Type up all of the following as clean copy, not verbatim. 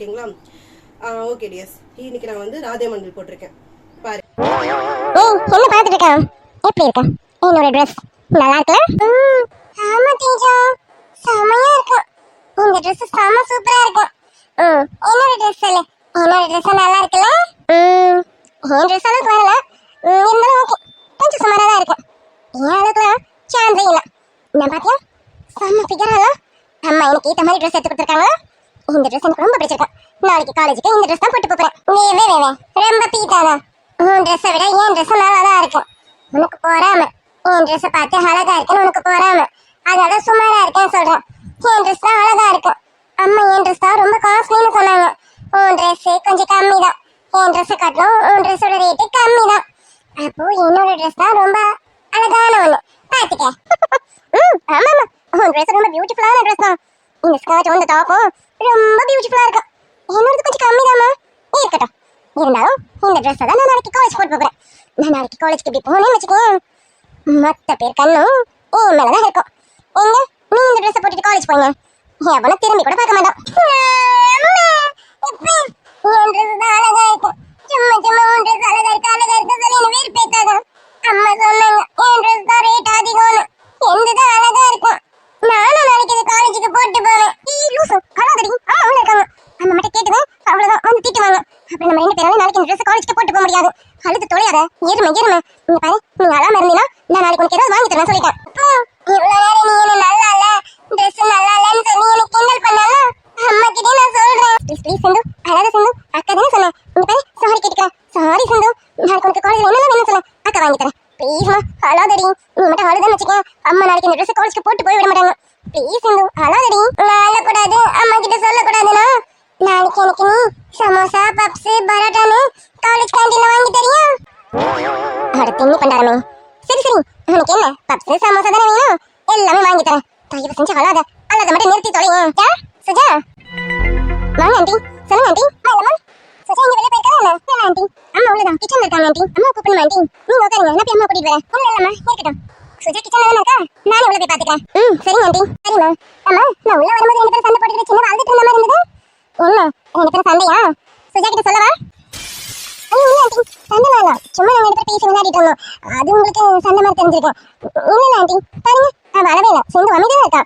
ஓகேங்களா? Okay tears, இன்னைக்கு நான் வந்து ராதே மண்டல் போட்டிருக்கேன் பாரு. என்ன பார்த்துட்டு இருக்க? எப்படி இருக்க? என்னோட ட்ரெஸ் நல்லா இருக்குல்ல? ஆமா டீச்சா, செமையா இருக்கு. இந்த ட்ரெஸ் செம சூப்பரா இருக்கு. என்னோட ட்ரெஸ் இல்ல, என்னோட ட்ரெஸ் நல்லா இருக்குல்ல? என் ட்ரெஸ் அளவுக்கு வரல, இருந்தாலும் ஓகே, கொஞ்சம் சுமாரா தான் இருக்கு. என் அளவுக்குலாம் சான்ஸே இல்லை. நான் பாத்தியா செம்ம ஃபிகரால அம்மா எனக்கு ஏற்ற மாதிரி ட்ரெஸ் எடுத்து கொடுத்துருக்காங்க. இந்த ட்ரெஸ் எனக்கு ரொம்ப பிடிச்சிருக்கு. நாளைக்கு காலேஜுக்கு இந்த ட்ரெஸ் தான் போட்டு போறேன். ரொம்ப பீட்டானா? உன் ட்ரெஸ்ஸை விட என் ட்ரெஸ் நல்லா தான் இருக்கு. உனக்கு போறாம என் ட்ரெஸ்ஸை பார்த்து அழகா இருக்குன்னு உனக்கு போறாம, அதோட சுமாரா இருக்கேன்னு சொல்றேன். என் ட்ரெஸ் தான் அழகா இருக்கு. அம்மா என் ட்ரெஸ் தான் ரொம்ப காஸ்ட்லின்னு சொன்னாங்க. உன் ட்ரெஸ் கொஞ்சம் கம்மி தான். என் ட்ரெஸ்ஸை காட்டிலும் உன் ட்ரெஸ்ஸோட ரேட்டு கம்மி தான். அப்போ என்னோட ட்ரெஸ் தான் ரொம்ப அழகான ஒண்ணு, பாத்துக்க. ஆமாமா, உன் ட்ரெஸ் ரொம்ப பியூட்டிஃபுல்லான ட்ரெஸ் தான். இந்த ஸ்கர்ட் இந்த டாப்பும் ரொம்ப பியூட்டிஃபுல்லா இருக்கு. என்னோடது கொஞ்சம் கம்மி தாமா, இருக்கட்டும். இருந்தாலும் இந்த ட்ரெஸ்ஸை தான் நான் நாளைக்கு காலேஜ் போட்டு போகிறேன். நான் நாளைக்கு காலேஜுக்கு இப்படி போனேன்னு வச்சுக்கோங்க, மற்ற பேர் கண்ணும் என் மேலே தான் இருக்கும். எங்க நீ இந்த ட்ரெஸ்ஸை போட்டுட்டு காலேஜ் போங்க, எவனும் திரும்பி கூட பார்க்க மாட்டான். என் ட்ரெஸ் தான் அழகா இருக்கும். சும்மா சும்மா உன் ட்ரெஸ் அழகா இருக்கு அழகா இருக்கு சொல்லி என்ன வேறு பேசாத. அம்மா சொன்னாங்க என் ட்ரெஸ் தான் ரேட் அதிகம்னு. எந்ததான் அழகா இருக்கும். நானும் நாளைக்கு இது காலேஜுக்கு போட்டு போவேன். லூசு அழாதடி, அம்மா உள்ள இருக்காங்க. அம்மா மட்டும் கேட்டுவேன், அவ்வளவுதான் வந்து திட்டுவாங்க. அப்புறம் நம்ம 2 பேரும் நாளைக்கு இந்த ட்ரெஸ் காலேஜுக்கு போட்டு போக முடியாது. அழுது தொலையாத, எருமை எருமை. நீ பாரு, நீ அழாம இருந்தீங்கன்னா நான் நாளைக்கு உனக்கு ஏதாவது வாங்கி தரேன் சொல்லிட்டேன். இவ்வளவு நேரம் நீ என்ன நல்லா இல்ல, ட்ரெஸ் நல்லா இல்லன்னு சொல்லி எனக்கு கிண்டல் பண்ணல. அம்மா கிட்டே நான் சொல்றேன். ப்ளீஸ் ப்ளீஸ் சிந்து, அழாத சிந்து, அக்கா தானே சொன்னேன். நீ பாரு, சாரி கேட்டுக்கிறேன். சாரி சிந்து, நாளைக்கு உனக்கு காலேஜ்ல என்னெல்லாம் வேணும்னு சொன்னேன், அக்கா வாங்கி தரேன். ப்ளீஸ்மா அழாதடி. நீ மட்டும் அழுதுன்னு வச்சுக்கேன், அம்மா நாளைக்கு இந்த ட்ரெஸ் காலேஜுக்கு போட்டு போய் விட மாட்டாங்க. ப்ளீஸ் சிந்து அழாதடி. நான் அழக்கூடாது, அம்மா கிட்ட சொல்லக்கூடாதுன்னா நாளைக்கு எனக்கு நீ சமோசா பப்ஸ் பரோட்டான்னு காலேஜ் கேண்டீன்ல வாங்கி தரியா? அட தின்னி பண்டாரமே. சரி சரி, உனக்கு என்ன பப்ஸ் சமோசா தானே வேணும், எல்லாமே வாங்கி தரேன். தயவு செஞ்சு அழாத, அழாத மட்டும் நிறுத்தி தொலைங்க. சுஜா வாங்க ஆண்டி. சொல்லுங்க ஆண்டி. சுஜா இங்க வெளியே போயிருக்காங்க. என்ன ஆண்டி? அம்மா உள்ளதான் கிச்சன்ல இருக்காங்க ஆண்டி. அம்மா கூப்பிடணும் ஆண்டி. நீங்க உட்காருங்க, நான் போய் அம்மா கூட்டிட்டு வரேன். இல்ல இல்லம்மா இருக்கட்டும், சுஜா கிச்சன்ல தானே இருக்கா, நானே உள்ள போய் பாத்துக்கிறேன். சரிங்க ஆண்டி. சரிம்மா. அம்மா நான் உள்ள வரும்போது 2 பேரும் சண்டை போட்டுக்கிட்டு சின்ன வாழ்ந்துட்டு இருந்த மாதிரி இருந்தது. என்ன 2 பேரும் சண்டையா? சுஜா கிட்ட சொல்லவா? ஐயோ இல்ல ஆண்டி, சண்டை வேணாம், சும்மா நாங்க 2 பேரும் பேசி விளையாடிட்டு இருந்தோம். அது உங்களுக்கு சண்டை மாதிரி தெரிஞ்சிருக்கேன். இல்ல ஆண்டி பாருங்க, அவ வரவே இல்லை, சிந்து அமைதியா இருக்கா.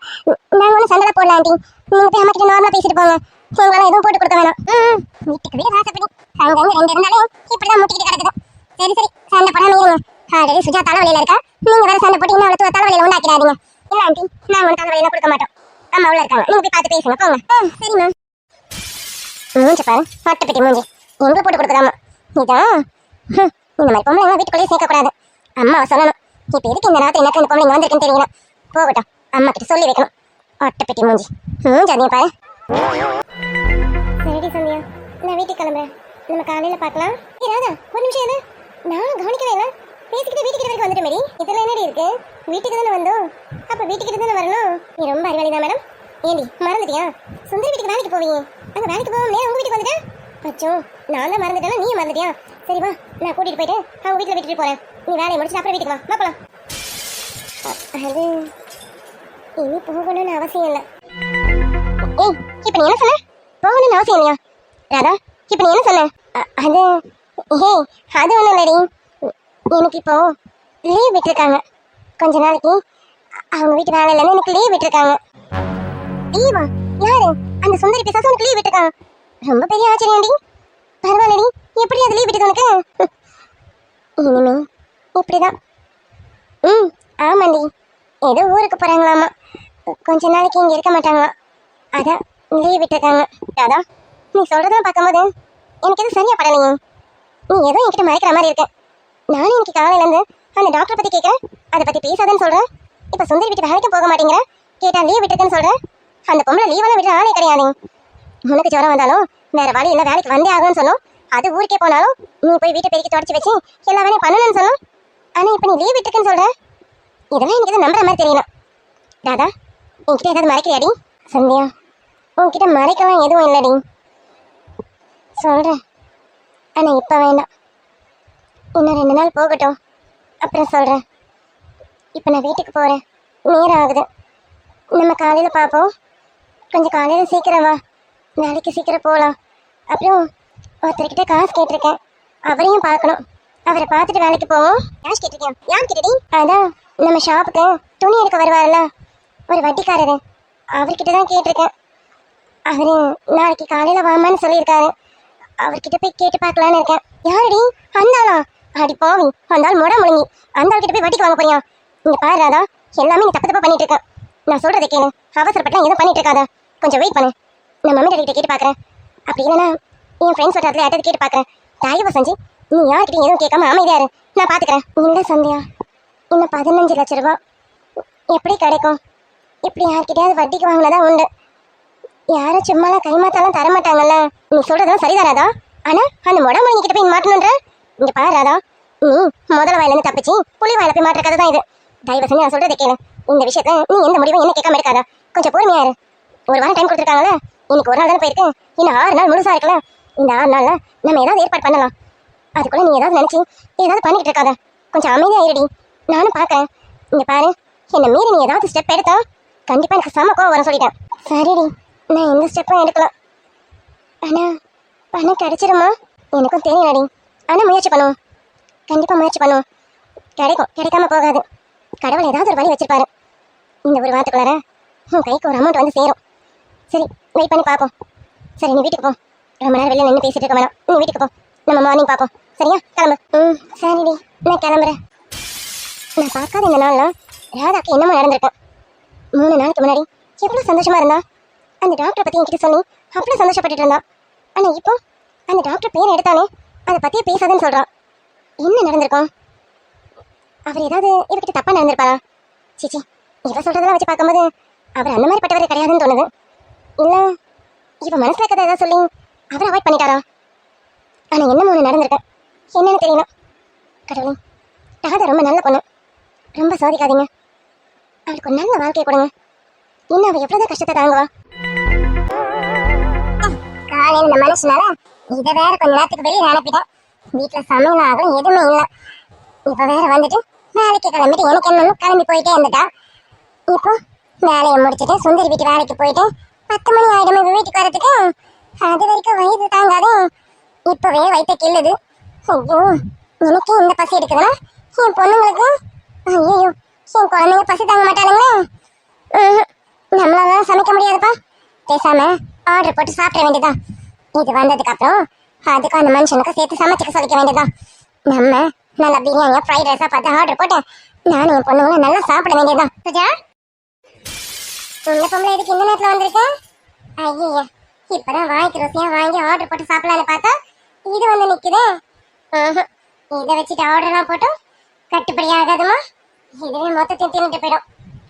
நாங்க ஒன்றும் சண்டை போடல ஆண்டி. நீங்க போய் அம்மா கிட்ட நார்மலா பேசிட்டு போங்க, உங்களால எதுவும் போட்டு கொடுக்க வேணாம். வீட்டுக்கு வீடு ராசப்படி அங்க 2 இருந்தாலே இப்படிதான் முட்டிக்கிட்டு கிடக்குது. சரி சரி, சண்டை போடாம இருங்க. ஆல்ரெடி சுஜா தலைவலியில இருக்கா, நீங்க வேற சண்டை போட்டு இன்னும் அவளை தலைவலியில உண்டாக்கிறாதீங்க. இல்ல ஆண்டி, நாங்க ஒன்றும் தலைவலியில கொடுக்க மாட்டோம். அம்மா உள்ள இருக்காங்க, நீங்க போய் பார்த்து பேசுங்க போங்க. சரிம்மா. மூஞ்சி பாரு, பட்டு மூஞ்சி எங்க போட்டு கொடுக்குறாமா. இதான் இந்த மாதிரி பொம்பளைங்க வீட்டுக்குள்ளேயே சேர்க்கக்கூடாது. அம்மா சொல்லணும், இப்ப எதுக்கு இந்த ராத்திரி எனக்கு இந்த பொம்பளைங்க வந்திருக்குன்னு தெரியல. போகட்டும், அம்மா கிட்ட சொல்லி வைக்கணும். ஒட்டப்பட்டி மூஞ்சி மூஞ்சி அதையும் பாரு. சரிடி சந்தியா, நான் வீட்டுக்கு கிளம்புறேன், நம்ம காலையில பார்க்கலாம். ராதா ஒரு நிமிஷம் என்ன, நானும் கவனிக்கவே இல்லை. பேசிக்கிட்டு வீட்டுக்கிட்ட வரைக்கும் வந்துட்டு மேரி, இதெல்லாம் என்னடி இருக்கு? வீட்டுக்கு தானே வந்தோம், அப்ப வீட்டுக்கிட்ட தானே வரணும். நீ ரொம்ப அறிவாளிதான் மேடம். ஏண்டி மறந்துட்டியா? சுந்தரி வீட்டுக்கு வேலைக்கு போவீங்க, அங்க வேலைக்கு போவோம்னே உங்க வீட்டுக்கு வந்துட்டேன். அச்சோ, நான் தான் மறந்துட்டேன்னா நீ மறந்துட்டியா? சரி வா, நான் கூட்டிட்டு போயிட்டு அவங்க வீட்டுல விட்டுட்டு போறேன். நீ வேலையை முடிச்சுட்டு அப்புறம் வீட்டுக்கு வா போலாம். அது இனி போகணும்னு அவசியம் இல்லை. ஏய், இப்ப நீ என்ன சொன்ன? போகணும்னு அவசியம் இல்லையா ராதா? இப்ப நீ என்ன சொன்ன? அது அது ஒண்ணும் இல்லடி, எனக்கு இப்போ லீவ் விட்டுருக்காங்க. கொஞ்ச நாளைக்கு அவங்க வீட்டு வேலையில இருந்து எனக்கு லீவ் விட்டுருக்காங்க. லீவா? யாரு? அந்த சுந்தரி பிசாசு உனக்கு லீவ் விட்டுருக்காங்க? ரொம்ப பெரிய ஆச்சரியம்டி. பரவாயில்லடி, எப்படி அது லீவ் விட்டுருக்கு உனக்கு? இனிமே இப்படிதான். ஆமாண்டி, ஏதோ ஊருக்கு போறாங்களாமா, கொஞ்ச நாளைக்கு இங்க இருக்க மாட்டாங்களாம், அதான் லீவ் விட்டுருக்காங்க. அதான் நீ சொல்றதெல்லாம் பார்க்கும்போது எனக்கு எதுவும் சரியா படலையே. நீ ஏதோ என்கிட்ட மறைக்கிற மாதிரி இருக்க. நானும் இன்னைக்கு காலையில இருந்து அந்த டாக்டரை பத்தி கேட்க, அதை பத்தி பேசாதன்னு சொல்றேன். இப்ப சுந்தரி வீட்டு வேலைக்கும் போக மாட்டேங்கிற, கேட்டா லீவ் விட்டுருக்குன்னு சொல்றேன். அந்த பொம்பளை லீவெல்லாம் விட்டு ஆளே கிடையாது. உனக்கு ஜுரம் வந்தாலும் வேற வழி இல்லை, வேலைக்கு வந்தே ஆகும்னு சொன்னோம். அது ஊருக்கே போனாலும் நீ போய் வீட்டை பெருக்கி தொடச்சி வச்சு எல்லா வேலையும் பண்ணணும்னு சொன்னோம். ஆனா இப்ப நீ லீவ் விட்டுருக்குன்னு சொல்ற, இதெல்லாம் எனக்கு எதுவும் நம்புற மாதிரி தெரியல. ராதா, என்கிட்ட ஏதாவது மறைக்கிறியாடி? சந்தியா, உன்கிட்ட மறைக்கலாம் எதுவும் இல்லடி, சொல்றேன். ஆனா இப்ப வேண்டாம், இன்னும் 2 நாள் போகட்டும், அப்புறம் சொல்றேன். இப்ப நான் வீட்டுக்கு போறேன், நேரம் ஆகுது. நம்ம காலையில பார்ப்போம். கொஞ்சம் காலையில சீக்கிரம் வா, நாளைக்கு சீக்கிரம் போகலாம். அப்புறம் ஒருத்தர்கிட்ட காசு கேட்டிருக்கேன், அவரையும் பார்க்கணும். அவரை பார்த்துட்டு வேலைக்கு போவோம். காசு கேட்டிருக்கேன்? யார் கேட்டடி? அதான் நம்ம ஷாப்புக்கு துணி எடுக்க வருவார்ல ஒரு வட்டிக்காரரு, அவர்கிட்ட தான் கேட்டிருக்கேன். அவரு நாளைக்கு காலையில வாமான்னு சொல்லியிருக்காரு. அவர்கிட்ட போய் கேட்டு பார்க்கலான்னு இருக்கேன். யாரடி? அந்தாளா? அடி போவி, அந்தாள் முட முழுங்கி அந்த ஆள்கிட்ட போய் வட்டிக்கு வாங்க போறியா? இங்க பாரு ராதா, எல்லாமே நீ தப்பு தப்பா பண்ணிட்டு இருக்க. நான் சொல்றதை கேளு, அவசரப்பட்டா எதுவும் பண்ணிட்டு இருக்காத. கொஞ்சம் வெயிட் பண்ணு, நான் மம்மி டாடி கிட்ட கேட்டு பார்க்கறேன். அப்படி இல்லைன்னா என் ஃப்ரெண்ட்ஸ் வட்டாரத்தில் யார்கிட்ட கேட்டு பார்க்கறேன். தயவு செஞ்சு நீ யார்கிட்ட எதுவும் கேட்காம அமைதியா இரு, நான் பாத்துக்கிறேன். இல்லை சந்தியா, இன்னும் 15 லட்சம் ரூபாய் எப்படி கிடைக்கும்? இப்படி யார்கிட்டயாவது வட்டிக்கு வாங்கினதான் உண்டு. யாரும் சும்மாலாம் கைமாத்தாலாம் தரமாட்டாங்கல்ல. நீ சொல்றதெல்லாம் சரிதாராதா, ஆனா அந்த முடமொழி கிட்ட போய் மாட்டணுன்ற. இங்க பாரு ராதா, நீ முதல்ல வாயில இருந்து தப்பிச்சு புலி வாயில போய் மாட்டுற கதை தான் இது. தயவு செஞ்சு நான் சொல்றதை கேளு. இந்த விஷயத்த நீ எந்த முடிவும் என்ன கேட்காம இருக்காதா. கொஞ்சம் பொறுமையா இரு. ஒரு வாரம் டைம் கொடுத்துருக்காங்களே, இன்னைக்கு ஒரு நாள் தானே போயிருக்கு, இன்னும் 6 நாள் முழுசா இருக்கலாம். இந்த 6 நாள்ல நம்ம ஏதாவது ஏற்பாடு பண்ணலாம். அதுக்குள்ள நீ ஏதாவது நினைச்சு ஏதாவது பண்ணிட்டு இருக்காத. கொஞ்சம் அமைதியா இருடி, நானும் பாக்கேன். இங்க பாரு, என்ன மீறி நீ ஏதாவது ஸ்டெப் எடுத்தா கண்டிப்பா எனக்கு செம கோவம் வர சொல்லிட்டேன். சரிடி, நான் எந்த ஸ்டெப்பும் எடுக்கலாம். ஆனா பணம் கிடைச்சிருமா? எனக்கும் தெரியலடி, ஆனா முயற்சி பண்ணுவோம். கண்டிப்பா முயற்சி பண்ணுவோம். கிடைக்கும், கிடைக்காம போகாது. கடவுள் ஏதாவது ஒரு வழி வச்சிருப்பாரு. இந்த ஒரு வாரத்துக்குள்ளார உன் கைக்கு ஒரு அமௌண்ட் வந்து சேரும். சரி, வெயிட் பண்ணி பார்ப்போம். சரி, நீ வீட்டுக்கு போ. ரொம்ப நேரம் வெளியே நின்று பேசிட்டு இருக்க வேணாம். நீ வீட்டுக்கு போ, நம்ம மார்னிங் பார்ப்போம். சரியா? கிளம்பு. சரிடி, நான் கிளம்புறேன். நான் பார்க்காத இந்த நாள்ல ராதாக்கு என்னமோ நடந்திருக்கேன். 3 நாளுக்கு முன்னாடி எவ்வளவு சந்தோஷமா இருந்தா. அந்த டாக்டரை பத்தி என்கிட்ட சொல்லி அவ்வளவு சந்தோஷப்பட்டுட்டு இருந்தா. ஆனா இப்போ அந்த டாக்டர் பேரை எடுத்தானே அதை பத்தியே பேசாதுன்னு சொல்றான். என்ன நடந்திருக்கும்? அவர் ஏதாவது இவர்கிட்ட தப்பா நடந்திருப்பாரா? சிச்சி, இவ சொல்றதெல்லாம் வச்சு பார்க்கும்போது அவர் அந்த மாதிரி பட்டவரே கிடையாதுன்னு தோணுது. இல்ல இவ மனசுல கதை ஏதாவது சொல்லி அவரை அவாய்ட் பண்ணிட்டாரா? ஆனா என்னமோ ஒன்று நடந்திருக்கு. என்னன்னு தெரியல. கடவுளே, ராதா ரொம்ப நல்ல பொண்ணு, ரொம்ப சோதிக்காதீங்க. அவளுக்கு ஒரு நல்ல வாழ்க்கையை கொடுங்க. இன்னும் அவ எவ்வளவுதான் கஷ்டத்தை தாங்குவா. காலையில் இந்த மனுஷனால இதை வேற கொஞ்ச நேரத்துக்கு வெளியே அனுப்பிட்டேன். வீட்டுல சமையல் ஆகும் எதுவுமே இல்லை. இப்ப வேற வந்துட்டு வேலைக்கு கிளம்பிட்டு எனக்கு என்னன்னு கிளம்பி போயிட்டே இருந்துட்டா. இப்போ வேலையை முடிச்சுட்டு சுந்தரி வீட்டு வேலைக்கு போயிட்டு 10 மணி ஆயிடுமே வீட்டுக்கு வரதுக்கு. அது வரைக்கும் வயிறு தாங்காது, இப்பவே வயிற்ற கிள்ளுது. ஐயோ, எனக்கு இந்த பசி எடுக்குதுன்னா என் பொண்ணுங்களுக்கு, ஐயோ என் குழந்தைங்க பசி தாங்க மாட்டாளுங்களே. நம்மளால சமைக்க முடியாதுப்பா, பேசாம ஆர்டர் போட்டு சாப்பிட வேண்டியதான். இது வந்ததுக்கு அப்புறம் அதுக்கு அந்த மனுஷனுக்கு சேர்த்து சமைச்சுக்க சொல்லிக்க வேண்டியதான். நம்ம நல்லா பிரியாணியா ஃப்ரைட் ரைஸா பார்த்து ஆர்டர் போட்டு நானும் என் பொண்ணுங்களும் நல்லா சாப்பிட வேண்டியதான். சுஜா, இந்த பொம்பளை இதுக்கு இந்த நேரத்துல வந்திருக்கேன்? ஐயா, இப்பதான் வாய்க்கு ருசியா வாங்கி ஆர்டர் போட்டு சாப்பிடலான்னு பார்த்தா இது வந்து நிக்குது. இதை வச்சுட்டு ஆர்டர்லாம் போட்டோம் கட்டுப்படி ஆகாதுமா. இதுவே மொத்தத்தையும் தின்னுட்டு போயிடும்.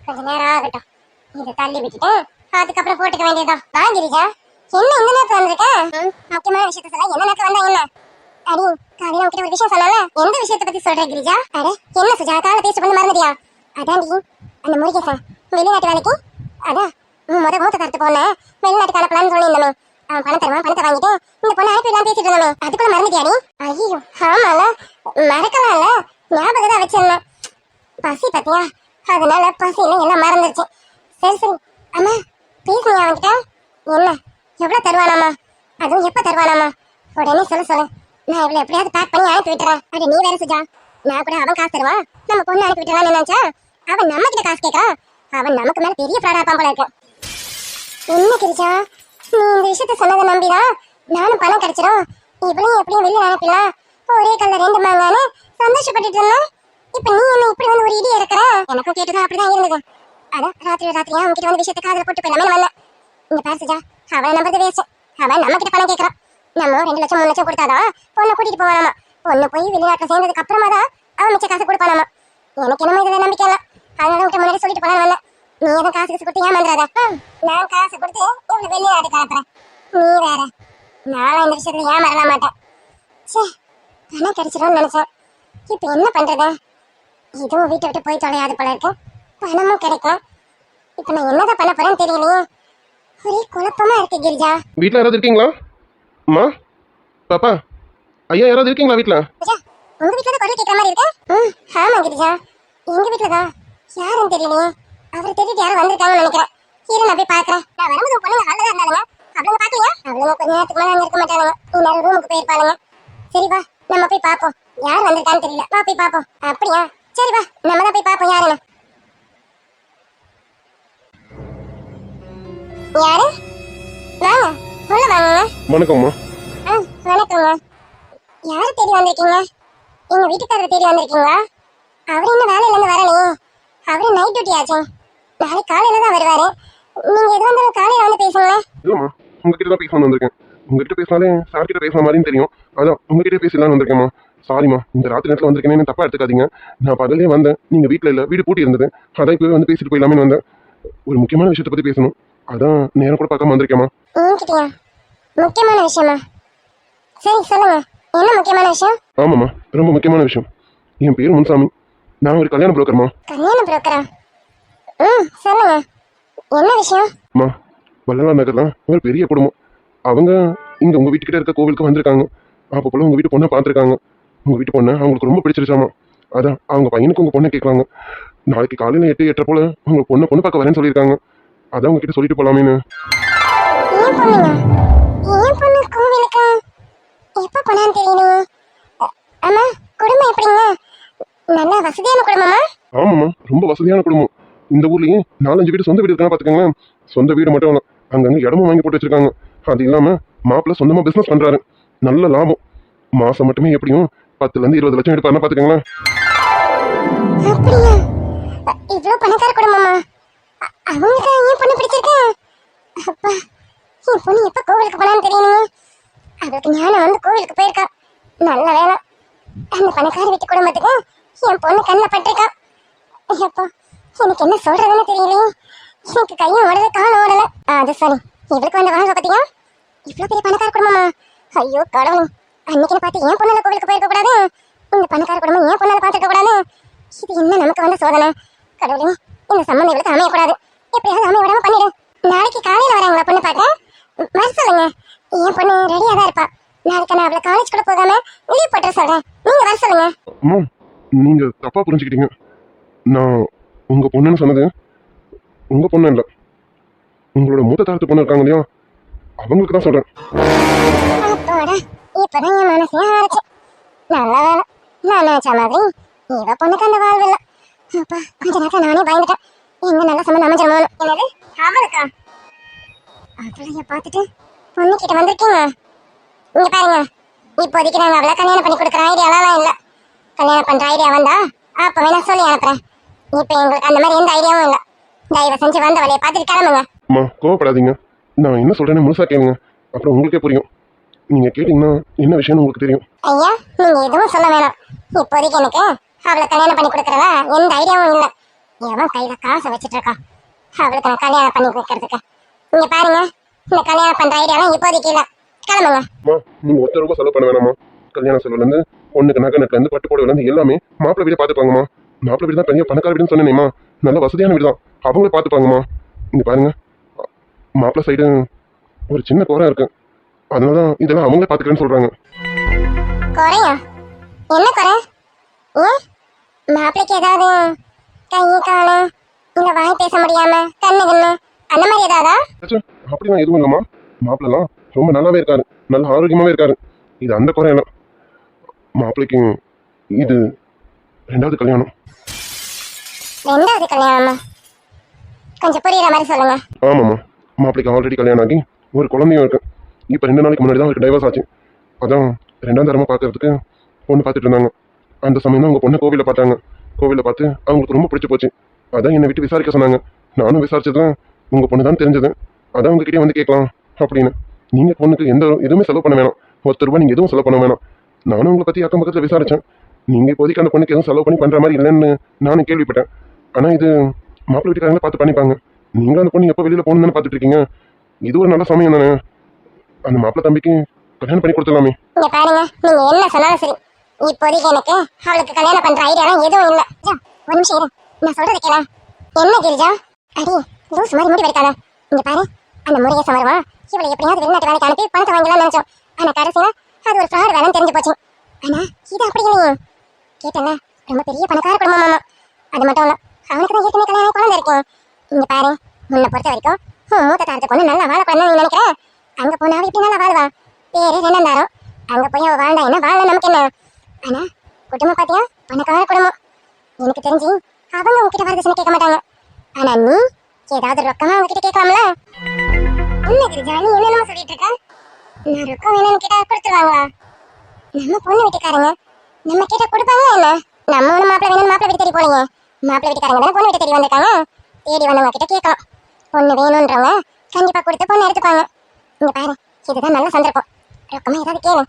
கொஞ்ச நேரம் ஆகட்டும், இதை தள்ளி விட்டுட்டு அதுக்கப்புறம் போட்டுக்க வேண்டியதான். வாங்கிருக்கா என்ன இந்த நேரத்துல வந்திருக்கேன்? முக்கியமான விஷயத்த சொல்ல என்ன நேரத்துல வந்தா என்ன? அடி, காலையில உங்ககிட்ட ஒரு விஷயம் சொன்னால, எந்த விஷயத்தை பத்தி சொல்ற கிரிஜா? அட என்ன சுஜா, காலை பேசி பண்ண மறந்துட்டியா? அதான்டி அந்த முருகேசன் வெளிநாட்டு வேலைக்கு, அதான் மூத்த தரத்து பொண்ண வெளிநாட்டுக்கு அனுப்பலான்னு சொல்லியிருந்தோமே. அவன் பணம் தருவான், பணத்தை வாங்கிட்டு இந்த பொண்ணை அனுப்பிடலாம் பேசிட்டு இருந்தோமே. அதுக்குள்ள மறந்துட்டியாடி? ஐயோ ஆமால, மறக்கலாம்ல, ஞாபகம் தான் வச்சிருந்தேன். பசி பத்தியா, அதனால பசின்னு எல்லாம் மறந்துருச்சு. சரி சரி, அம்மா பேசுனியா அவன்கிட்ட? என்ன எவ்வளவு தருவானாமா? அதுவும் எப்ப தருவானாமா? உடனே சொல்லு. நான் இவ்வளவு எப்படியாவது பேக் பண்ணி அனுப்பி விட்டுறேன். அது நீ வேற சுஜா, நான் கூட அவன் காசு தருவான் நம்ம பொண்ணு அனுப்பி விட்டுறான்னு நினைச்சா அவன் நம்ம கிட்ட காசு கேட்கறான். அவன் நமக்கு மேல பெரிய ஃப்ராடா இருப்பான் போல இருக்கு. என்ன கிரிஜா, நீ இந்த விஷயத்த சொன்னதை நம்பிதான் நானும் பணம் கிடைச்சிடும் இவளையும் எப்படியும் வெளியே அனுப்பிடலாம் ஒரே கல்ல 2 மாங்கான்னு சந்தோஷப்பட்டுட்டு இருந்தேன். இப்ப நீ என்ன இப்படி வந்து ஒரு இடி இறக்குற? எனக்கும் கேட்டுதான் அப்படிதான் இருந்தது. அதான் ராத்திரியா உங்ககிட்ட வந்து விஷயத்த காதல போட்டு போயிடலாமே வந்தேன். இங்க பாரு சுஜா, அவளை நம்புறது வேஸ்ட். அவன் நம்ம கிட்ட பணம் கேட்கறான். நம்ம 2 லட்சம் 3 லட்சம் கொடுத்தாதான் பொண்ணை கூட்டிட்டு போவானாமா. பொண்ணு போய் வெளிநாட்டுல சேர்ந்ததுக்கு அப்புறமா தான் அவன் மிச்ச காசு கொடுப்பானாமா. எனக்கு என்னமோ இதுல நம்பிக்கை இல்லை, அதனால உங்க முன்னாடி சொல்லிட்டு போனான்னு வந்தேன். நீ எதுவும் காசு கொடுத்து ஏமாந்துடாத. நான் காசு கொடுத்து இவ்வளவு வெளிநாட்டுக்கு அனுப்புறேன், நீ வேற. நானும் இந்த விஷயத்துல ஏமாறல மாட்டேன். சே, பணம் கிடைச்சிடும்னு நினைச்சேன். இப்ப என்ன பண்றது? இதுவும் வீட்டை விட்டு போய் தொலையாது போல இருக்கு, பணமும் கிடைக்கும். இப்ப நான் என்னதான் பண்ண போறேன்னு தெரியலையே, ஒரே குழப்பமா இருக்கு கிரிஜா. வீட்டில் யாராவது இருக்கீங்களா? அம்மா, பாப்பா, ஐயா யாராவது இருக்கீங்களா வீட்டில்? உங்க வீட்டுல தான் குரல் கேட்கற மாதிரி இருக்கு. ஆமா கிரிஜா, எங்க வீட்டுல தான். யாருன்னு தெரியலையே, அவரை தேடிட்டு யாரும் வந்திருக்காங்கன்னு நினைக்கிறேன். இரு நான் போய் பாக்குறேன். நான் வரும்போது பொண்ணுங்க நல்லதா இருந்தாலுங்க, அவளுங்க பாக்கலையா? அவளுங்க கொஞ்ச நேரத்துக்கு மேல அங்க இருக்க மாட்டாளுங்க, இன்னொரு ரூமுக்கு போயிருப்பாளுங்க. சரி வா நம்ம போய் பாப்போம், யார் வந்திருக்கான்னு தெரியல, வா போய் பாப்போம். அப்படியா? சரி வா நம்ம தான் போய் பாப்போம் யாருன்னு. யாரு? வாங்க உள்ள வாங்க. வணக்கம்மா. வணக்கங்க. யாரு தேடி வந்திருக்கீங்க? எங்க வீட்டுக்காரரை தேடி வந்திருக்கீங்களா? அவரு இன்னும் வேலையில இருந்து வரலையே, அவரு நைட் டியூட்டி ஆச்சு, நாளைக்கு காலையில தான் வருவாரு. நீங்க எது வந்தாலும் காலையில வந்து பேசுங்களேன். இல்லம்மா, உங்ககிட்ட தான் பேசணும்னு வந்திருக்கேன். உங்ககிட்ட பேசினாலே சார் கிட்ட பேசுற மாதிரின்னு தெரியும், அதான் உங்ககிட்ட பேசலாம்னு வந்திருக்கேம்மா. சாரிம்மா, இந்த ராத்திரி நேரத்தில் வந்திருக்கேன்னு தப்பா எடுத்துக்காதீங்க. நான் பகலே வந்தேன், நீங்க வீட்டில் இல்லை, வீடு பூட்டி இருந்தது, அதான் இப்போ வந்து பேசிட்டு போயிடலாமே வந்தேன். ஒரு முக்கியமான விஷயத்தை பத்தி பேசணும், அதான் நேரம் கூட பார்க்காம வந்திருக்கேம்மா. என்கிட்டயா? முக்கியமான விஷயமா? சரி சொல்லுங்க, என்ன முக்கியமான விஷயம்? ஆமாம்மா, ரொம்ப முக்கியமான விஷயம். என் பேரு முன்சாமி, நான் ஒரு கல்யாண புரோக்கர்மா. கல்யாண புரோக்கரா? சொல்லுங்க, என்ன விஷயம்? அம்மா, வள்ளலார் நகர் தான் ஒரு பெரிய குடும்பம். அவங்க இங்க உங்க வீட்டுக்கிட்ட இருக்க கோவிலுக்கு வந்திருக்காங்க. அப்போ போல உங்க வீட்டு பொண்ணை பார்த்துருக்காங்க. உங்க வீட்டு பொண்ணை அவங்களுக்கு ரொம்ப பிடிச்சிருச்சாமா. அதான் அவங்க பையனுக்கு உங்க பொண்ணை கேட்கலாங்க. நாளைக்கு காலையில 8:30 போல உங்க பொண்ணு பார்க்க வரேன்னு சொல்லியிருக்காங்க. அதான் உங்ககிட்ட சொல்லிட்டு போலாமேன்னு. ஏன் பொண்ணுங்க? ஏன் பொண்ணு கோவிலுக்கு எப்ப போனான்னு தெரியணும். அம்மா, குடும்பம் எப்படிங்க? நல்ல வசதியான குடும்பமா? ஆமாம்மா, ரொம்ப வசதியான குடும்பம். இந்த ஊர்லயே 4-5 வீடு சொந்த வீடு இருக்காங்க பாத்துக்கோங்களேன். சொந்த வீடு மட்டும் இல்லை, அங்கங்க இடமும் வாங்கி போட்டு வச்சிருக்காங்க. அது இல்லாம மாப்பிள்ள சொந்தமா பிசினஸ் பண்றாரு, நல்ல லாபம். மாசம் மட்டுமே எப்படியும் 10-20 லட்சம் எடுப்பாருன்னா பாத்துக்கோங்களேன். அப்படியா? இவ்வளவு பணக்கார குடும்பமா? அவங்களுக்கு ஏன் பொண்ணு பிடிச்சிருக்கு? அப்பா, என் பொண்ணு எப்ப கோவிலுக்கு போனான்னு தெரியணும். அவளுக்கு ஞானம் வந்து கோவிலுக்கு போயிருக்கா, நல்ல வேலை. அந்த பணக்கார வீட்டு குடும்பத்துக்கு என் பொண்ணு கண்ணில் பட்டிருக்கா. அப்பா, எனக்கு என்ன சொல்றதுன்னு தெரியலையே. எனக்கு கையும் ஓடல, காலும் ஓடல. அது சரி, இவளுக்கு வந்த வாழ்க்கை பத்தியா? இவ்வளவு பெரிய பணக்கார குடும்பமா? ஐயோ கடவுளே, அன்னைக்குன்னு பார்த்து ஏன் பொண்ணால கோவிலுக்கு போயிருக்க கூடாது, இந்த பணக்கார குடும்பம் ஏன் பொண்ணால பார்த்துருக்க கூடாது. இது என்ன நமக்கு வந்த சோதனை? கடவுளே, இந்த சம்பந்தம் இவளுக்கு அமையக்கூடாது, எப்படியாவது அமைய விடாம பண்ணிடு. நாளைக்கு காலையில வராங்களா பொண்ணு பார்க்க? வர சொல்லுங்க, என் பொண்ணு ரெடியா தான் இருப்பா. நாளைக்கு நான் அவளை காலேஜ் கூட போகாம லீவ் போட்டு சொல்றேன், நீங்க வர சொல்லுங்க. அம்மா, நீங்க தப்பா புரிஞ்சுக்கிட்டீங்க. நான் உங்க பொண்ணுன்னு சொன்னது உங்க பொண்ணு இல்லை, உங்களோட மூத்த தாரத்து பொண்ணு இருக்காங்க இல்லையா, அவங்களுக்கு தான் சொல்றேன். அப்போட இப்பதான் என் மனசே ஆரச்சு. நல்ல வேலை, நான் நினைச்ச மாதிரி இவ பொண்ணுக்கு அந்த வாழ்வு இல்லை. அப்பா, கொஞ்ச நேரத்துல நானே பயந்துட்டேன், எங்க நல்ல சம்பந்தம் அமைஞ்சிருமோன்னு. என்னது அவளுக்கா? அவளைய பார்த்துட்டு பொண்ணு கிட்ட வந்திருக்கீங்க. இங்க பாருங்க, இப்போதைக்கு நாங்க அவளை கல்யாணம் பண்ணி கொடுக்குற ஐடியாலாம் இல்ல. கல்யாணம் பண்ற ஐடியா வந்தா அப்ப வேணா சொல்லி அனுப்புறேன். இப்ப எங்களுக்கு அந்த மாதிரி எந்த ஐடியாவும் இல்ல. தயவு செஞ்சு வந்த வழியை பார்த்துட்டு கிளம்புங்க. அம்மா, கோவப்படாதீங்க, நான் என்ன சொல்றேன்னு முழுசா கேளுங்க, அப்புறம் உங்களுக்கே புரியும். நீங்க கேட்டீங்கன்னா என்ன விஷயம்னு உங்களுக்கு தெரியும். ஐயா, நீங்க எதுவும் சொல்ல வேணாம். இப்போதைக்கு எனக்கு அவளை கல்யாணம் பண்ணி கொடுக்கறதா எந்த ஐடியாவும் இல்ல. எவன் கையில காசை வச்சுட்டு இருக்கான் அவளுக்கு நான் கல்யாணம் பண்ணி கொடுக்கறதுக்கு? இங்க பாருங்க, இந்த கல்யாணம் பண்ற ஐடியாலாம் இப்போதைக்கு இல்ல, கிளம்புங்க. அம்மா, நீங்க ₹1 செலவு பண்ண வேணாமா. கல்யாண செலவுல இருந்து பொண்ணுக்கு நகை நட்டுல இருந்து பட்டு புடவைல இருந்து எல்லாமே மாப்பிள்ளை வீடு பாத்துப்பாங்கம்மா. மாப்பிள்ளை வீடு தான் பெரிய பணக்கார வீடுன்னு சொன்னேனேம்மா, நல்ல வசதியான வீடு தான், அவங்களே பாத்துப்பாங்கம்மா. இங்க பாருங்க, மாப்பிள்ளை சைடு ஒரு சின்ன குறை இருக்கு, அதனாலதான் இதெல்லாம் அவங்களே பாத்துக்கிறேன்னு சொல்றாங்க. குறையா? என்ன குறை? ஏன் மாப்பிள்ளைக்கு ஏதாவது கை காலு இல்ல வாய் பேச முடியாம கண்ணு கண்ணு அந்த மாதிரி ஏதாவதா? ச்சே, அப்படிலாம் எதுவும் இல்லம்மா. மாப்பிள்ளலாம் ரொம்ப நல்லாவே இருக்காரு, நல்ல ஆரோக்கியமாவே இருக்காரு. இது அந்த குறை இல்லை. மாப்பிள்ளைக்கு இது 2வது கல்யாணம். 2வது கல்யாணமா? கொஞ்சம் புரியுற மாதிரி சொல்லுங்க. ஆமாம்மா, மாப்பிள்ளைக்கு ஆல்ரெடி கல்யாணம் ஆகி ஒரு குழந்தையும் இருக்கு. இப்போ 2 நாளைக்கு முன்னாடி தான் அவருக்கு டைவர்ஸ் ஆச்சு. அதான் 2ஆம் தரமாக பார்க்கறதுக்கு பொண்ணு பார்த்துட்டு இருந்தாங்க. அந்த சமயம் தான் அவங்க பொண்ணை கோவிலில் பார்த்தாங்க. கோவிலில் பார்த்து அவங்களுக்கு ரொம்ப பிடிச்சி போச்சு. அதான் என்னை விட்டு விசாரிக்க சொன்னாங்க. நானும் விசாரிச்சதுதான் உங்கள் பொண்ணு தான் தெரிஞ்சது. அதான் உங்ககிட்டே வந்து கேட்கலாம் அப்படின்னு. நீங்கள் பொண்ணுக்கு எந்த எதுவுமே செலவு பண்ண வேணாம், ₹1 நீங்கள் எதுவும் செலவு பண்ண வேணாம். நானும் உங்களை பற்றி அக்கம் பக்கத்தில் விசாரித்தேன். நீங்கள் இப்போதைக்கு அந்த பொண்ணுக்கு எதுவும் செலவு பண்ணி பண்ணுற மாதிரி இல்லைன்னு நானும் கேள்விப்பட்டேன். ஆனால் இது மாப்பிள்ளை வீட்டுக்காரங்களே பார்த்து பண்ணிப்பாங்க. நீங்களும் அந்த பொண்ணு எப்போ வெளியில் போகணுன்னு பார்த்துட்டு இருக்கீங்க, இது ஒரு நல்ல சமயம் தானே. அந்த மாப்பிள்ளை தம்பிக்கு கல்யாணம் பண்ணி கொடுத்துடலாமே. இங்க பாருங்க, நீங்க என்ன சொன்னாலும் சரி, இப்போதைக்கு எனக்கு அவளுக்கு கல்யாணம் பண்ற ஐடியாலாம் எதுவும் இல்ல. ஒரு நிமிஷம் இரு, நான் சொல்றது கேள. என்ன கிரிஜா? அடி லூஸ் மாதிரி முடி வெடிக்காத. இங்க பாரு, அந்த முருகேசன் வருவான், இவளை எப்படியாவது வெளிநாட்டு வேலைக்கு அனுப்பி பணத்தை வாங்கலாம்னு நினைச்சோம். ஆனா கடைசியில அது ஒரு ஃப்ராட் வேலைன்னு தெரிஞ்சு போச்சு. ஆனா இது அப்படி இல்லையே. கேட்டல, ரொம்ப பெரிய பணக்கார குடும்பம் மாமா. அது மட்டும் இல்ல, அவனுக்கு தான் ஏற்கனவே கல்யாணம் குழந்தை இருக்கும். இங்க பாரு, உன்னை பொறுத்த வரைக்கும் மூத்த தாரத்தை பொண்ணு நல்லா வாழப்படணும்னு நீ நினைக்கிற. தெரிஞ்சு அவங்க உங்ககிட்ட வரதட்சணை கேட்க மாட்டாங்க. ஆனா நீ ஏதாவது ரொக்கமா அவங்க கிட்ட கேட்கலாம்ல. என்ன கிரிஜா நீ என்னென்னமோ சொல்லிட்டு இருக்க? நான் ரொக்கம் வேணும்னு கேட்டா கொடுத்துருவாங்களா? நம்ம பொண்ணு வீட்டுக்காரங்க நம்ம கேட்டா கொடுப்பாங்களா என்ன? நம்ம ஒண்ணு மாப்பிள்ளை வேணும் மாப்பிள்ளை வீட்டு தேடி போலீங்க. மாப்பிள்ளை வீட்டுக்காரங்க தானே பொண்ணு வீட்டு தேடி வந்திருக்காங்க. தேடி வந்தவங்க கிட்ட கேட்கலாம். பொண்ணு வேணும்ன்றவங்க கண்டிப்பா கொடுத்து பொண்ணு எடுத்துப்பாங்க. இங்க பாரு, இதுதான் நல்ல சந்தர்ப்பம். ரொக்கமா ஏதாவது கேளு,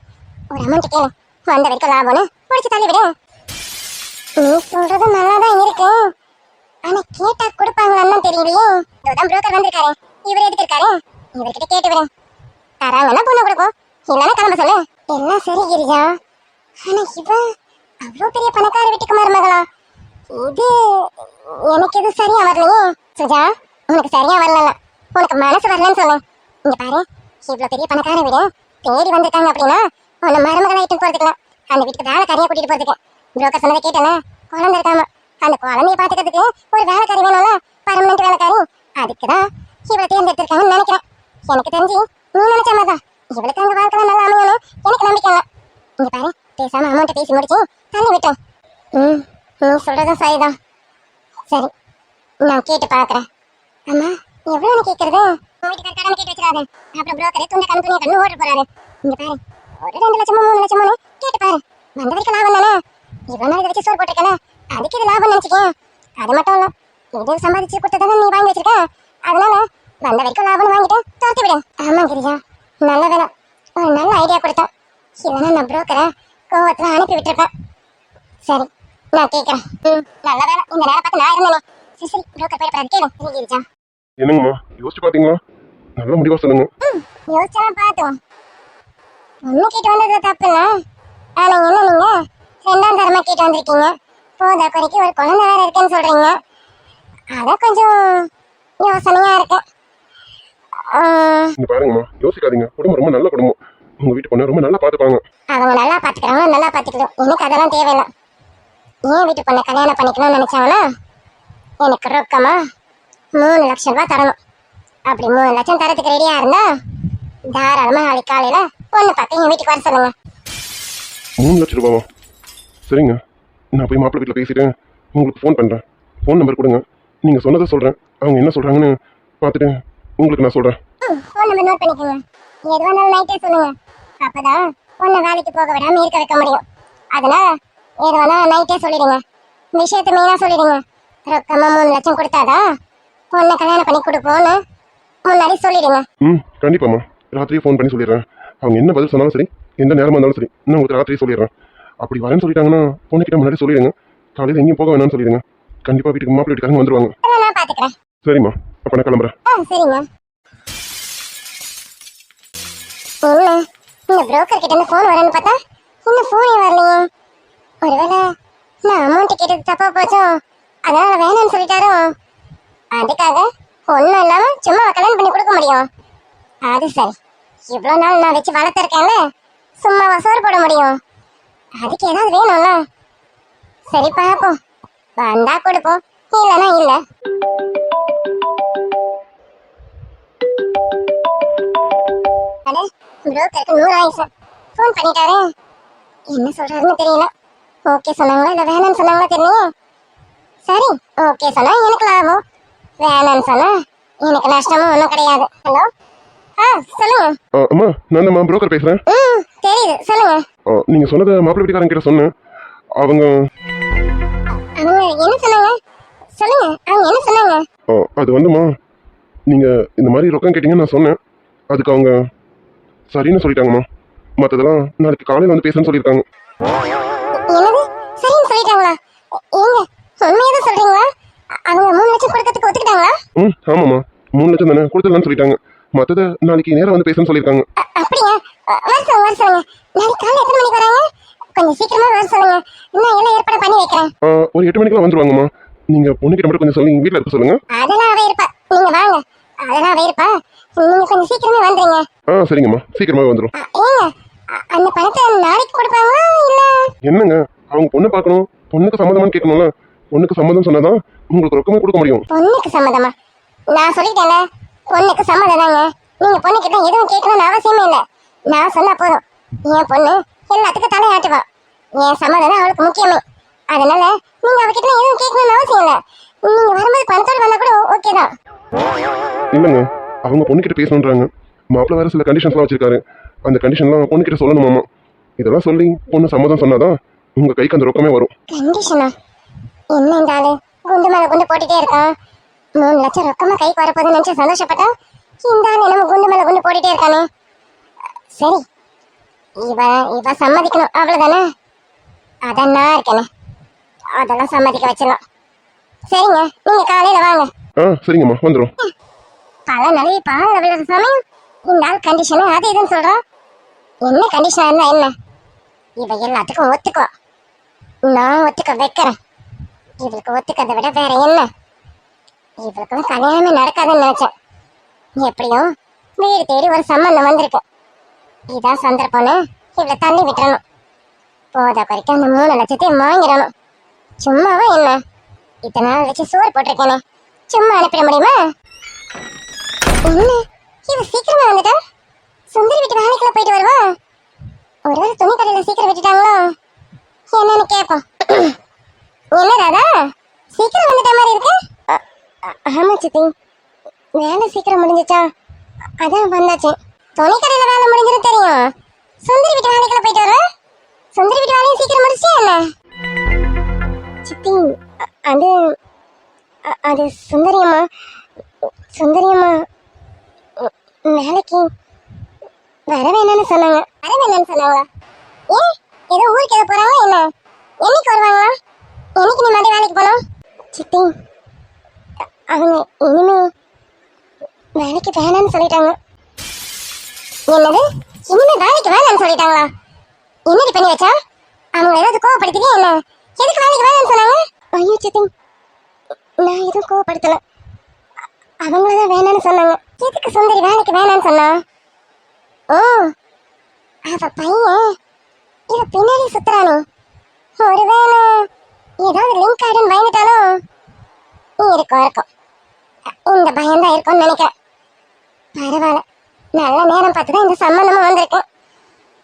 ஒரு அமௌண்ட் கேளு, வந்த வரைக்கும் லாபம்னு முடிச்சு தள்ளி விடு. நீ சொல்றது நல்லாதான் இருக்கு, ஆனா கேட்டா கொடுப்பாங்களான்னு தெரியலையே. இதுதான் புரோக்கர் வந்திருக்காரு, இவர் எதுக்கு இருக்காரு? இவர்கிட்ட கேட்டு விடு. தராங்கன்னா பொண்ணு கொடுப்போம், இல்லைன்னா கிளம்ப சொல்லு. எல்லாம் சரி கிரிஜா, ஆனா இவ அவ்வளோ பெரிய பணக்கார வீட்டுக்கு மருமகளா? இது எனக்கு எது சரியா வரலையே. சுஜா, உனக்கு சரியா வரல, உனக்கு மனசு வரலன்னு சொல்லு. இங்க பாரு, இவ்வளவு பெரிய பணக்கார வீடு தேடி வந்திருக்காங்க அப்படின்னா உன்னை மருமகளா இட்டு போறதுக்கலாம். அந்த வீட்டுக்கு வேலைக்காரியா கூட்டிட்டு போறதுக்கு புரோக்கர் சொன்னதை கேட்டல, குழந்தை இருக்காம. அந்த குழந்தைய பாத்துக்கிறதுக்கு ஒரு வேலைக்காரி வேணும்ல, பர்மனன்ட் வேலைக்காரி. அதுக்குதான் இவ்வளவு தேர்ந்தெடுத்திருக்காங்கன்னு நினைக்கிறேன். எனக்கு தெரிஞ்சு நீ நினைச்ச மாதிரிதான் இவளுக்கு அங்க வாழ்க்கை நல்லா அமையணும் எனக்கு நம்பிக்கை இல்லை. இங்க பாரு, பேசாம அமௌண்ட்டை பேசி முடிச்சு தள்ளி விட்டோம். நீ சொல்றதும் சரிதான். சரி, நான் கேட்டு பாக்குறேன். அம்மா, எவ்வளவுன்னு கேட்கறது? வீட்டுக்கார கடன் கேட்டு வச்சிடாது, அப்புறம் புரோக்கரே துண்டை கண் துணியை கண்ணு ஓட்டு போறாரு. இங்க பாரு, ஒரு 2 லட்சமோ 3 லட்சமோ கேட்டு பாரு. வந்த வரைக்கும் லாபம் தானே, இவ்வளவு நாள் இதை வச்சு சோறு போட்டிருக்கல, அதுக்கு இது லாபம் நினைச்சுக்கேன். அது மட்டும் இல்ல, இது சம்பாதிச்சு கொடுத்ததானே நீ வாங்கி வச்சிருக்க, அதனால வந்த வரைக்கும் லாபம்னு வாங்கிட்டு துரத்தி விடு. ஆமா கிரிஜா, நல்ல வேலை, ஒரு நல்ல ஐடியா கொடுத்தேன். இல்லைன்னா நான் புரோக்கரை கோவத்துல அனுப்பி விட்டுருப்பேன். சரி, நான் கேட்கறேன். நல்ல வேலை, இந்த நேரம் பார்த்து நான் இருந்தேனே. சரி சரி, புரோக்கர் போய் பாரு, கேளு. சரி கிரிஜா. என்னங்கம்மா யோசிச்சு பாத்தீங்களா? நல்ல முடிவா சொல்லுங்க. யோசிச்சா பார்த்தோம். ஒண்ணு கேட்டு வந்தது தப்பு இல்ல, ஆனா என்ன நீங்க 2ஆம் தரமா கேட்டு வந்திருக்கீங்க. போதா குறைக்கு ஒரு குழந்தை வேற இருக்குன்னு சொல்றீங்க. அத கொஞ்சம் யோசனையா இருக்கு. இங்க பாருங்கம்மா, யோசிக்காதீங்க. குடும்பம் ரொம்ப நல்ல குடும்பம். உங்க வீட்டு பொண்ணு ரொம்ப நல்லா பாத்துப்பாங்க. அவங்க நல்லா பாத்துக்கிறாங்க, நல்லா பாத்துக்கணும். எனக்கு அதெல்லாம் தேவையில்லை. ஏன் வீட்டு பொண்ணை கல்யாணம் பண்ணிக்கணும்னு நினைச்சாங்கன்னா எனக்கு ரொக்கமா 3 லட்சம் ரூபாய் தரணும். அப்படி 3 லட்சம் தரத்துக்கு ரெடியா இருந்தா தாராளமா நாளைக்கு காலையில பொண்ணு பார்க்க என் வீட்டுக்கு வர சொல்லுங்க. 3 லட்சம் ரூபாவா? சரிங்க, நான் போய் மாப்பிள்ளை வீட்டில் பேசிட்டு உங்களுக்கு ஃபோன் பண்ணுறேன். ஃபோன் நம்பர் கொடுங்க, நீங்கள் சொன்னதை சொல்கிறேன். அவங்க என்ன சொல்கிறாங்கன்னு பார்த்துட்டு உங்களுக்கு நான் சொல்கிறேன். ஃபோன் நம்பர் நோட் பண்ணிக்கோங்க. எதுவாக இருந்தாலும் நைட்டே சொல்லுங்க, அப்போதான் பொண்ணை வேலைக்கு போக விடாமல் இருக்க வைக்க முடியும். அதனால எதுவானா நைட்டே சொல்லிடுங்க. விஷயத்தை மெயினாக சொல்லிடுங்க. ரொக்கமாக 3 லட்சம் கொடுத்தாதான் பொண்ணை கல்யாணம் பண்ணி கொடுப்போன்னு முன்னாடி சொல்லிடுங்க. கண்டிப்பாம்மா, ராத்திரியே ஃபோன் பண்ணி சொல்லிடுறேன். அவங்க என்ன பதில் சொன்னாலும் சரி, எந்த நேரமாக இருந்தாலும் சரி, நான் உங்களுக்கு ராத்திரியே சொல்லிடுறேன். அப்படி வரேன்னு சொல்லிட்டாங்கன்னா பொண்ணுக்கிட்ட முன்னாடி சொல்லிடுங்க. காலையில் எங்கேயும் போக வேணாம்னு சொல்லிடுங்க. கண்டிப்பாக வீட்டுக்கு மாப்பிள்ளை வீட்டுக்காரங்க வந்துருவாங்க. நான் பார்த்துக்கிறேன். சரிம்மா, அப்போ நான் கிளம்புறேன். சரிங்க. என்ன இந்த புரோக்கர் கிட்ட இருந்து ஃபோன் வரேன்னு பார்த்தா இன்னும் ஃபோனே வரலையே. ஒருவேளை நான் அமௌண்ட் கேட்டது தப்பா போச்சோ, அதனால வேணாம்னு சொல்லிட்டாரோ. அதுக்காக ஒன்றும் இல்லாம சும்மா கல்யாணம் பண்ணி கொடுக்க முடியும்? அது சரி, இவ்வளோ நாள் நான் வச்சு வளர்த்துருக்கேன்ல, சும்மாவா சோறு போட முடியும்? அதுக்கு ஏதாவது வேணும்ல. சரி பார்ப்போம், வந்தா கொடுப்போம், இல்லைன்னா இல்லை. அட, புரோக்கருக்கு 100 ஆயிடுச்சு. ஃபோன் பண்ணிட்டாரு, என்ன சொல்றாருன்னு தெரியல. ஓகே சொன்னாங்களா இல்லை வேணான்னு சொன்னாங்களா தெரியல. சரி, ஓகே சொன்னா எனக்கு லாபம், வேணான்னு சொன்னா எனக்கு நஷ்டமும் ஒன்றும் கிடையாது. ஹலோ, சொல்லுங்க. அம்மா, நான் தான் புரோக்கர் பேசுகிறேன். தெரியுது, சொல்லுங்க. நீங்கள் சொன்னதை மாப்பிள்ளை வீட்டுக்காரங்க கிட்ட சொன்னேன். அவங்க என்ன சொன்னாங்க? சொல்லுங்க, அவங்க என்ன சொன்னாங்க? அது வந்துமா, நீங்கள் இந்த மாதிரி ரொக்கம் கேட்டீங்கன்னு நான் சொன்னேன். அதுக்கு அவங்க சரின்னு சொல்லிட்டாங்கம்மா. மற்றதெல்லாம் நாளைக்கு காலையில் வந்து பேசுன்னு சொல்லியிருக்காங்க. என்னது, சரின்னு சொல்லிட்டாங்களா? ஏங்க, உண்மையாக சொல்றீங்களா? அவங்க 3 லட்சம் கொடுக்கறதுக்கு ஒத்துக்கிட்டாங்களா? ஆமாம்மா, 3 லட்சம் தானே கொடுத்துடலான்னு சொல்லிட்டாங்க. மற்றதை நாளைக்கு நேரம் வந்து பேசுன்னு சொல்லியிருக்காங்க. அப்படியா? வர சொல்லுங்க. நாளைக்கு காலையில் எத்தனை மணிக்கு வராங்க? கொஞ்சம் சீக்கிரமா வர சொல்லுங்க, நான் எல்லாம் ஏற்பாடு பண்ணி வைக்கிறேன். ஒரு 8 மணிக்கெல்லாம் வந்துருவாங்கம்மா. நீங்கள் பொண்ணுக்கிட்ட மட்டும் கொஞ்சம் சொல்லி வீட்டில் இருக்க சொல்லுங்க. அதெல்லாம் அவ இருப்பா, நீங்க வாங்க. அதெல்லாம் அவ இருப்பா, நீங்க கொஞ்சம் சீக்கிரமே வந்துருங்க. சரிங்கம்மா, சீக்கிரமாவே வந்துடும். ஏங்க, அந்த பணத்தை நாளைக்கு கொடுப்பாங்களா இல்ல? என்னங்க, அவங்க பொண்ணு பார்க்கணும், பொண்ணுக்கு சம்மதமானு கேட்கணும்ல. பொண்ணுக்கு சம்மதம் சொன்னாதான் உங்களுக்கு ரொக்கமும் கொடுக்க முடியும். பொண்ணுக்கு சம்மதமா? நான் சொல்லிட்டேன்ல, பொண்ணுக்கு சம்மதம் தாங்க. நீங்க பொண்ணுக்கிட்ட எதுவும் கேட்கணும்னு அவசியமே இல்லை. நான் சொன்னா போதும், என் பொண்ணு எல்லாத்துக்கும் தலையாட்டுவா. என் சம்மதம் தான் அவளுக்கு முக்கியமே. அதனால நீங்க அவகிட்ட எதுவும் கேட்கணும்னு அவசியம் இல்ல. நீங்க வரும்போது பணத்தோட வந்தா கூட ஓகே தான். இல்லைங்க, அவங்க பொண்ணுக்கிட்ட பேசணுன்றாங்க. மாப்பிள்ளை வேற சில கண்டிஷன்ஸ்லாம் வச்சிருக்காரு. அந்த கண்டிஷன்லாம் பொண்ணுக்கிட்ட சொல்லணுமாமா. இதெல்லாம் சொல்லி பொண்ணு சம்மதம் சொன்னாதான் உங்க கைக்கு அந்த ரொக்கமே வரும். கண்டிஷனா? என்ன இந்த ஆளு குண்டு மேல குண்டு போட்டுட்டே இருக்கான். 3 லட்சம் ரொக்கமா கைக்கு வரப்போகுதுன்னு நினைச்சு சந்தோஷப்பட்டா இந்த ஆளு நம்ம குண்டு மேல குண்டு போட்டுட்டே இருக்கானே. சரி, இவ சம்மதிக்கணும் அவ்வளவுதானே. அதான் நான் இருக்கேனே, அதெல்லாம் சம்மதிக்க வச்சிடலாம். சரிங்க, நீங்க காலையில வாங்க. சரிங்கம்மா, வந்துடும். பல நழுவி பால் விழுற சமயம் இந்த ஆள் கண்டிஷனு அது இதுன்னு சொல்றான். என்ன கண்டிஷனா இருந்தா என்ன? இவ எல்லாத்துக்கும் ஒத்துக்குவான். நான் ஒத்துக்க வைக்கிறேன். இவளுக்கு ஒத்துக்கிறத விட வேற என்ன? இவளுக்கு கல்யாணமே நடக்காதுன்னு நினைச்சேன். எப்படியும் வீடு தேடி ஒரு சம்பந்தம் வந்திருக்கு. இதான் சந்தர்ப்பம்னு இவளை தள்ளி விட்டுறணும். போத குறைக்க அந்த 3 லட்சத்தையும் வாங்கிடணும். சும்மாவா என்ன? இத்தனை நாள் வச்சு சோறு போட்டிருக்கேனே, சும்மா அனுப்பிட முடியுமா? என்ன இவ சீக்கிரமா வந்துட்டா? சுந்தரி வீட்டு வேலைக்குள்ள போயிட்டு வருவா? ஒருவேளை துணி கடையில சீக்கிரம் விட்டுட்டாங்களோ என்னன்னு கேட்போம். என்ன ராதா, சீக்கிரம் வந்துட்ட மாதிரி இருக்கு? ஆமா சித்தி, வேலை சீக்கிரம் முடிஞ்சிச்சா, அதான் வந்தாச்சு. துணி கடையில வேலை முடிஞ்சிடும் தெரியும். சுந்தரி வீட்டு வேலைக்குள்ள போயிட்டு வருவேன். சுந்தரி வீட்டு வேலையும் சீக்கிரம் முடிச்சியா என்ன? சித்தி, அது அது சுந்தரியம்மா வேலைக்கு வர வேணான்னு சொன்னாங்க. வர வேணான்னு சொன்னாங்களா? ஏன், ஏதோ ஊருக்கு ஏதோ போறாங்களா என்ன? என்னைக்கு வருவாங்களா? என்னைக்கு நீ மாதிரி வேலைக்கு போனோம்? சித்தி, அவங்க இனிமே வேலைக்கு வேணான்னு சொல்லிட்டாங்க. என்னது, இனிமே வேலைக்கு வேணான்னு சொல்லிட்டாங்களா? என்னடி பண்ணி வச்சா? அவங்க ஏதாவது கோவப்படுத்திட்டே என்ன? எதுக்கு வேலைக்கு வேணான்னு சொன்னாங்க? ஐயோ சித்தி, நான் எதுவும் கோவப்படுத்தல, அவங்களதான் வேணான்னு சொன்னாங்க. எதுக்கு சுந்தரி வேலைக்கு வேணான்னு சொன்னா? ஓ, அவ பையன் இவ பின்னாடி சுத்துறானே, ஒருவேளை ஏதாவது லிங்க் ஆயிடுன்னு பயந்துட்டாலும் இருக்கும். இந்த பயம்தான் இருக்கும்னு நினைக்கிறேன். பரவாயில்ல, நல்ல நேரம் பார்த்துதான் இந்த சம்பந்தமும் வந்திருக்கு.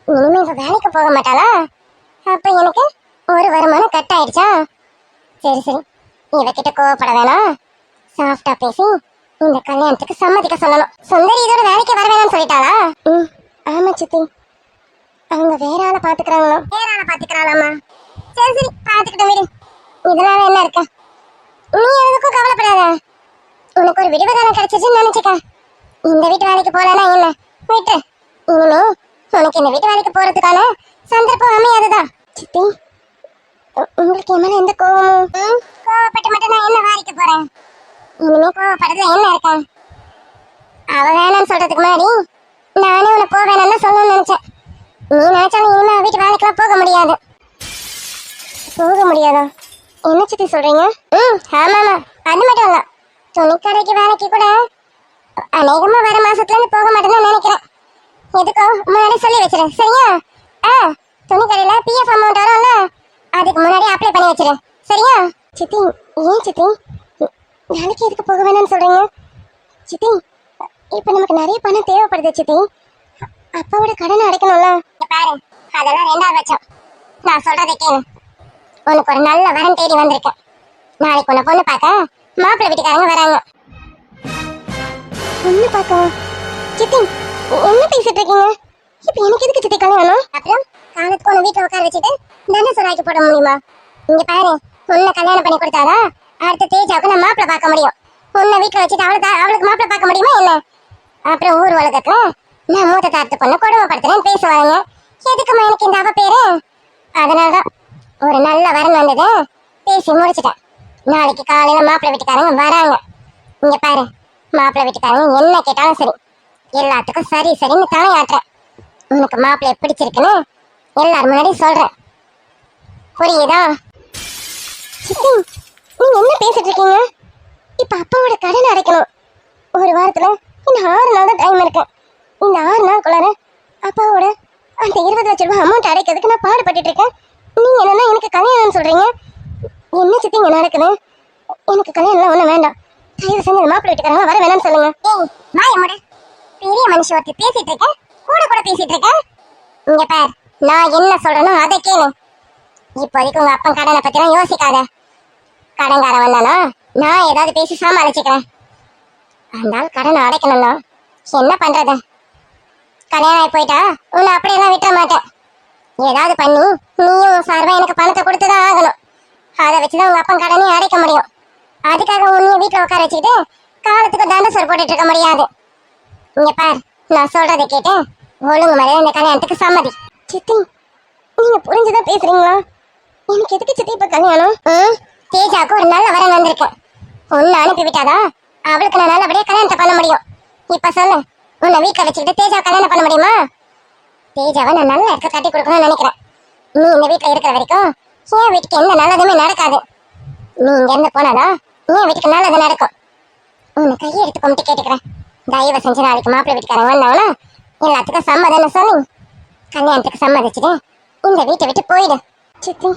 இனிமே இவ வேலைக்கு போக மாட்டாளா? அப்ப எனக்கு ஒரு வருமானம் கட் ஆயிடுச்சா? சரி சரி, இவகிட்ட கோவப்பட வேணாம். சாஃப்டா பேசி இந்த கல்யாணத்துக்கு சம்மதிக்க சொல்லணும். சுந்தரி இதோட வேலைக்கு வர வேணாம்னு சொல்லிட்டாளா? ஆமா சித்தி, அவங்க வேற ஆளை பாத்துக்கிறாங்களோ. வேற ஆளை பாத்துக்கிறாளாமா? சரி சரி, பாத்துக்கிட்ட விடு, இதனால என்ன இருக்கு? நீ எதுக்கும் கவலைப்படாத. உனக்கு ஒரு விடுவதானம் கிடைச்சிச்சுன்னு நினைச்சுக்க. இந்த வீட்டு வேலைக்கு போலனா என்ன விட்டு, இனிமே உனக்கு இந்த வீட்டு வேலைக்கு போறதுக்கான சந்தர்ப்பம் அமையாதுதான். சித்தி, உங்களுக்கு என் மேல எந்த கோவமும்? கோவப்பட்டு மட்டும் நான் என்ன வாரிக்க போறேன்? இனிமே கோவப்படுறதுல என்ன இருக்கேன்? அவ வேணான்னு சொல்றதுக்கு முன்னாடி நானே உன்னை போக வேணாம்னு சொல்லணும்னு நினைச்சேன். நீ நினைச்சாலும் இனிமே வீட்டு வேலைக்கெல்லாம் போக முடியாது. போக முடியாதா? என்ன சித்தி சொல்றீங்க? ஆமாமா, அது மட்டும் இல்ல, துணிக்கடைக்கு வேலைக்கு கூட அநேகமா வர மாசத்துல இருந்து போக மாட்டேன்னு நினைக்கிறேன். எதுக்கோ முன்னாடி சொல்லி வச்சிரு, சரியா? துணிக்கடையில பிஎஃப் அமௌண்ட் வரும்ல, அதுக்கு முன்னாடி அப்ளை பண்ணி வச்சிரு, சரியா? சித்தி, ஏன் சித்தி வேலைக்கு எதுக்கு போக வேணாம்னு சொல்றீங்க? சித்தி, இப்ப நமக்கு நிறைய பணம் தேவைப்படுது சித்தி. அப்பாவோட கடனை அடைக்கணும்ல. பாரு, அதெல்லாம் 2வது பட்சம். நான் சொல்றதை கேளு. உனக்கு ஒரு நல்ல வரன் தேடி வந்திருக்கேன். நாளைக்கு உன்னை பொண்ணு பார்க்க மாப்பிள்ளை வீட்டுக்காரங்க வராங்க. பொண்ணு பார்க்க? சித்தி, என்ன பேசிட்டு இருக்கீங்க? இப்ப எனக்கு எதுக்கு சித்தி கல்யாணம்? அப்புறம் காலத்துக்கு உன்னை வீட்டுல உட்கார வச்சுட்டு தானே சொல்லாக்கி போட முடியுமா? இங்க பாரு, உன்னை கல்யாணம் பண்ணி கொடுத்தாதான் அடுத்த தேஜாவுக்கு நான் மாப்பிள்ளை பார்க்க முடியும். உன்னை வீட்டுல வச்சுட்டு அவளுக்கு மாப்பிள்ளை பார்க்க முடியுமா என்ன? அப்புறம் ஊர் உலகத்துல நான் மூத்த தாத்து பொண்ணு கொடுமைப்படுத்துறேன்னு பேசுவாங்க. எதுக்குமா எனக்கு இந்த அவ பேரு? அதனாலதான் ஒரு நல்ல வரன் வந்தது, பேசி முடிச்சுட்டேன். நாளைக்கு காலையில மாப்பிள்ளை வீட்டுக்காரங்க வராங்க. இங்க பாரு, மாப்பிள்ளை வீட்டுக்காரங்க என்ன கேட்டாலும் சரி, எல்லாத்துக்கும் சரி சரின்னு தலையாட்டுறேன். உனக்கு மாப்பிள்ளைய பிடிச்சிருக்குன்னு எல்லாரும் முன்னாடி சொல்றேன், புரியுதா? சித்தி, நீங்க என்ன பேசிட்டு இருக்கீங்க? இப்ப அப்பாவோட கடன் அடைக்கணும். ஒரு வாரத்துல இன்னும் 6 நாள் தான் டைம் இருக்கு. இந்த 6 நாளுக்குள்ளார அப்பாவோட அந்த 20 லட்சம் ரூபாய் அமௌண்ட் அடைக்கிறதுக்கு நான் பாடுபட்டு இருக்கேன். நீங்க என்னன்னா எனக்கு கல்யாணம்னு சொல்றீங்க. என்ன சித்தி இங்க நடக்குது? எனக்கு கல்யாணம் ஒண்ணும் வேண்டாம். தயவு செஞ்சு மாப்பிள்ளை வீட்டுக்காரங்க வர வேணாம்னு சொல்லுங்க. பெரிய மனுஷன் ஒருத்தி பேசிட்டு இருக்கேன், கூட பேசிட்டு இருக்கேன். இங்க பார், நான் என்ன சொல்றேனோ அதை கேளு. இப்போதைக்கு உங்க அப்பன் கடனை பத்திலாம் யோசிக்காத. கடன்காரன் வந்தானா நான் ஏதாவது பேசி சமாளிச்சுக்கிறேன். அந்த ஆள் கடனை அடைக்கணும்னா என்ன பண்றது? கல்யாணம் ஆகி போயிட்டா உன்னை அப்படியெல்லாம் விட்டுற மாட்டேன். ஏதாவது பண்ணி நீயும் சார்பா எனக்கு பணத்தை கொடுத்துதான் ஆகணும். அதை வச்சுதான் உங்க அப்பன் கடனையும் அடைக்க முடியும். அதுக்காக உன்னையும் வீட்டுல உட்கார வச்சுக்கிட்டு காலத்துக்கு தண்டசோர் போட்டுட்டு இருக்க முடியாது. இங்க பார், நான் சொல்றதை கேட்டு ஒழுங்கு மாதிரி இந்த கல்யாணத்துக்கு சம்மதி. சித்தி, நீங்க புரிஞ்சுதான் பேசுறீங்களா? எனக்கு எதுக்கு சித்தி இப்ப கல்யாணம்? தேஜாவுக்கு ஒரு நல்ல வரன் வந்திருக்கேன். உன்னை அனுப்பி விட்டாதான் அவளுக்கு நான் நல்லபடியா கல்யாணத்தை பண்ண முடியும். இப்ப சொல்லு, உன்னை வீட்டுல வச்சுக்கிட்டு தேஜாவை கல்யாணம் பண்ண முடியுமா? தேஜாவை நான் நல்ல இடத்துல கட்டி கொடுக்கணும்னு நினைக்கிறேன். நீ இந்த வீட்டுல இருக்கிற வரைக்கும் என் வீட்டுக்கு எந்த நல்லதுமே நடக்காது. நீ இங்க இருந்து போனாதான் என் வீட்டுக்கு நல்லது நடக்கும். உன்னை கையை எடுத்து கும்பிட்டு கேட்டுக்கிறேன். தயவு செஞ்சு நாளைக்கு மாப்பிள்ளை வீட்டுக்காரங்க வந்தாங்கன்னா எல்லாத்துக்கும் சம்மதம்னு சொல்லி கல்யாணத்துக்கு சம்மதிச்சுட்டு இந்த வீட்டை விட்டு போயிடு. சித்தி,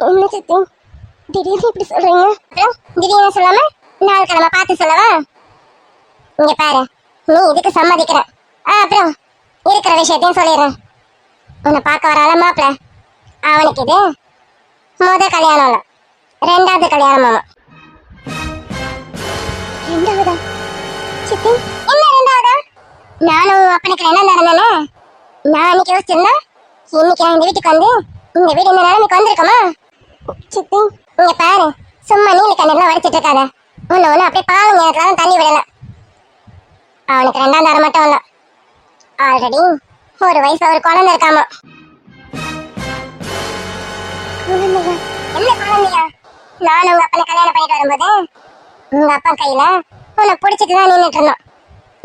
என்ன சித்தி திடீர்னு இப்படி சொல்றீங்க? அப்புறம் திடீர்னு சொல்லாம நாலு கிழமை பார்த்து சொல்லவா? இங்க பாரு, நீ இதுக்கு சம்மதிக்கிற, அப்புறம் இருக்கிற விஷயத்தையும் சொல்லிடுறேன். உன்னை பார்க்க வரால மாப்பிள்ள, அவனுக்கு இது முத கல்யாணம் இல்ல, ரெண்டாவது கல்யாணமாமா. ரெண்டாவதா? சித்தி, என்ன ரெண்டாவதா? நானும் அப்பனுக்கு என்ன நடந்தேன்னு நான் அன்னைக்கு யோசிச்சிருந்தா இன்னைக்கு நான் இந்த வீட்டுக்கு வந்து இந்த வீடு இந்த நிலைமைக்கு வந்திருக்கோமா? சித்தி, இங்க பாரு, சும்மா நீல கண்ணெல்லாம் வடிச்சிட்டு இருக்காத. ஒண்ணு அப்படியே பாவம் நேரத்துல தள்ளி விடல. அவனுக்கு ரெண்டாம் தரம் மட்டும் இல்ல, ஆல்ரெடி ஒரு வயசுல ஒரு குழந்தை இருக்காமா. குழந்தையா? என்ன குழந்தையா? நானும் உங்க அப்பனை கல்யாணம் பண்ணிட்டு வரும்போது உங்க அப்பா கையில உன்னை பிடிச்சிட்டுதான் நின்றுட்டு இருந்தோம்.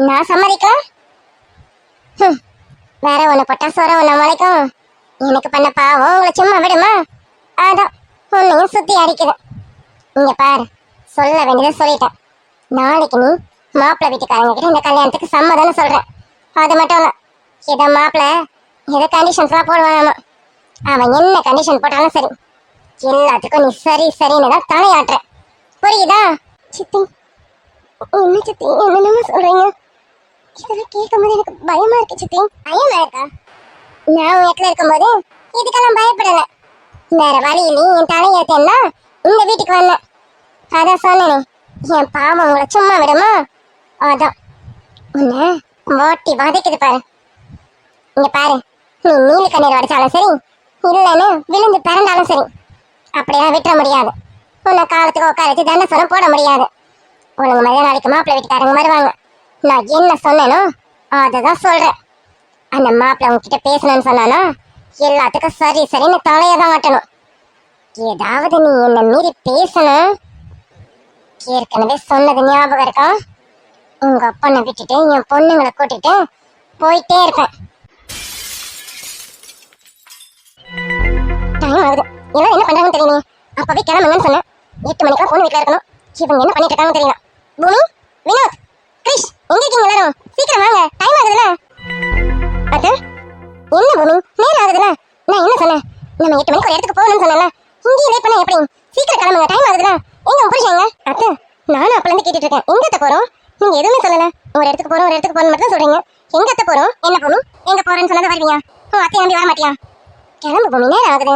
நான் சம்மதிக்கல. வேற ஒண்ணு போட்டா சொர ஒண்ணு முளைக்கும். எனக்கு பண்ண பாவம் உங்களை சும்மா விடுமா? அதான் உன்னையும் சுத்தி அடிக்குது. இங்க பாரு, சொல்ல வேண்டியதை சொல்லிட்டேன். நாளைக்கு நீ மாப்பிள்ளை வீட்டுக்காரங்க கிட்ட இந்த கல்யாணத்துக்கு சம்மதம்னு சொல்றேன். அது மட்டும் இல்ல, ஏதோ மாப்பிள்ளை ஏதோ கண்டிஷன்ஸ்லாம் போடுவானாமா. அவன் என்ன கண்டிஷன் போட்டாலும் சரி, எல்லாத்துக்கும் நீ சரி சரின்னு தான் தலையாட்டுற. புரியுதா? சித்தி, என்ன சித்தி என்னென்னமா சொல்றீங்க? இதெல்லாம் கேட்கும்போது எனக்கு பயமா இருக்கு சித்தி. பயமா இருக்கா? நான் உன் இடத்துல இருக்கும்போது இதுக்கெல்லாம் பயப்படல. வேற வழியிலே என் தலையேத்தேன்னா இந்த வீட்டுக்கு வந்தேன். அதான் சொன்னேனே, என் பாவம் உங்களை சும்மா விடுமா? அதான் உன்னை வாட்டி வதைக்குது பாரு. இங்க பாரு, நீ நீல கண்ணீர் வடிச்சாலும் சரி, இல்லைன்னு விழுந்து பிறந்தாலும் சரி, அப்படியெல்லாம் விட்டுற முடியாது. உன்னை காலத்துக்கு உட்கார வச்சு தண்டசனம் போட முடியாது. உனக்கு மதிய நாளைக்கு மாப்பிள்ளை வீட்டுக்காரங்க வருவாங்க. நான் என்ன சொன்னேனோ அததான் சொல்றேன். அந்த மாப்பிள்ளை உங்ககிட்ட பேசணும்னு சொன்னானா எல்லாத்துக்கும் சரி சரின்னு தலையதான் மாட்டணும். ஏதாவது நீ என்ன மீறி பேசணும், ஏற்கனவே சொன்னது ஞாபகம் இருக்கா? உங்க அப்பனை விட்டுட்டு என் பொண்ணுங்களை கூட்டிட்டு போயிட்டே இருப்பேன். டைம் ஆகுது, எல்லாம் என்ன பண்றாங்கன்னு தெரியல. அப்பவே கிளம்புங்கன்னு சொன்னேன். 8 மணிக்கெல்லாம் பொண்ணு வீட்டுல இருக்கணும். இவங்க என்ன பண்ணிட்டு இருக்காங்கன்னு தெரியல. பூமி, வினோத், கிரிஷ், எங்க இருக்கீங்க எல்லாரும்? சீக்கிரம் வாங்க, டைம் ஆகுதுல. அது என்ன பூமி, நேரம் ஆகுதுல. நான் என்ன சொன்னேன்? நம்ம 8 மணிக்கு ஒரு இடத்துக்கு போகணும்னு சொன்னேன்ல. இங்கேயே லேட் பண்ண எப்படி? சீக்கிரம் கிளம்புங்க, டைம் ஆகுதுல. எங்க புரியுங்க? அத்தை, நானும் அப்பல இருந்து கேட்டுட்டு இருக்கேன். எங்க அத்தை போறோம்? நீங்க எதுவுமே சொல்லல. ஒரு இடத்துக்கு போறோம் மட்டும் தான் சொல்றீங்க. எங்க அத்தை போறோம்? என்ன பூமி, எங்க போறேன்னு சொன்னதை வருவீங்க? உன் அத்தை நம்பி வர மாட்டியா? கிளம்பு பூமி, நேரம் ஆகுது.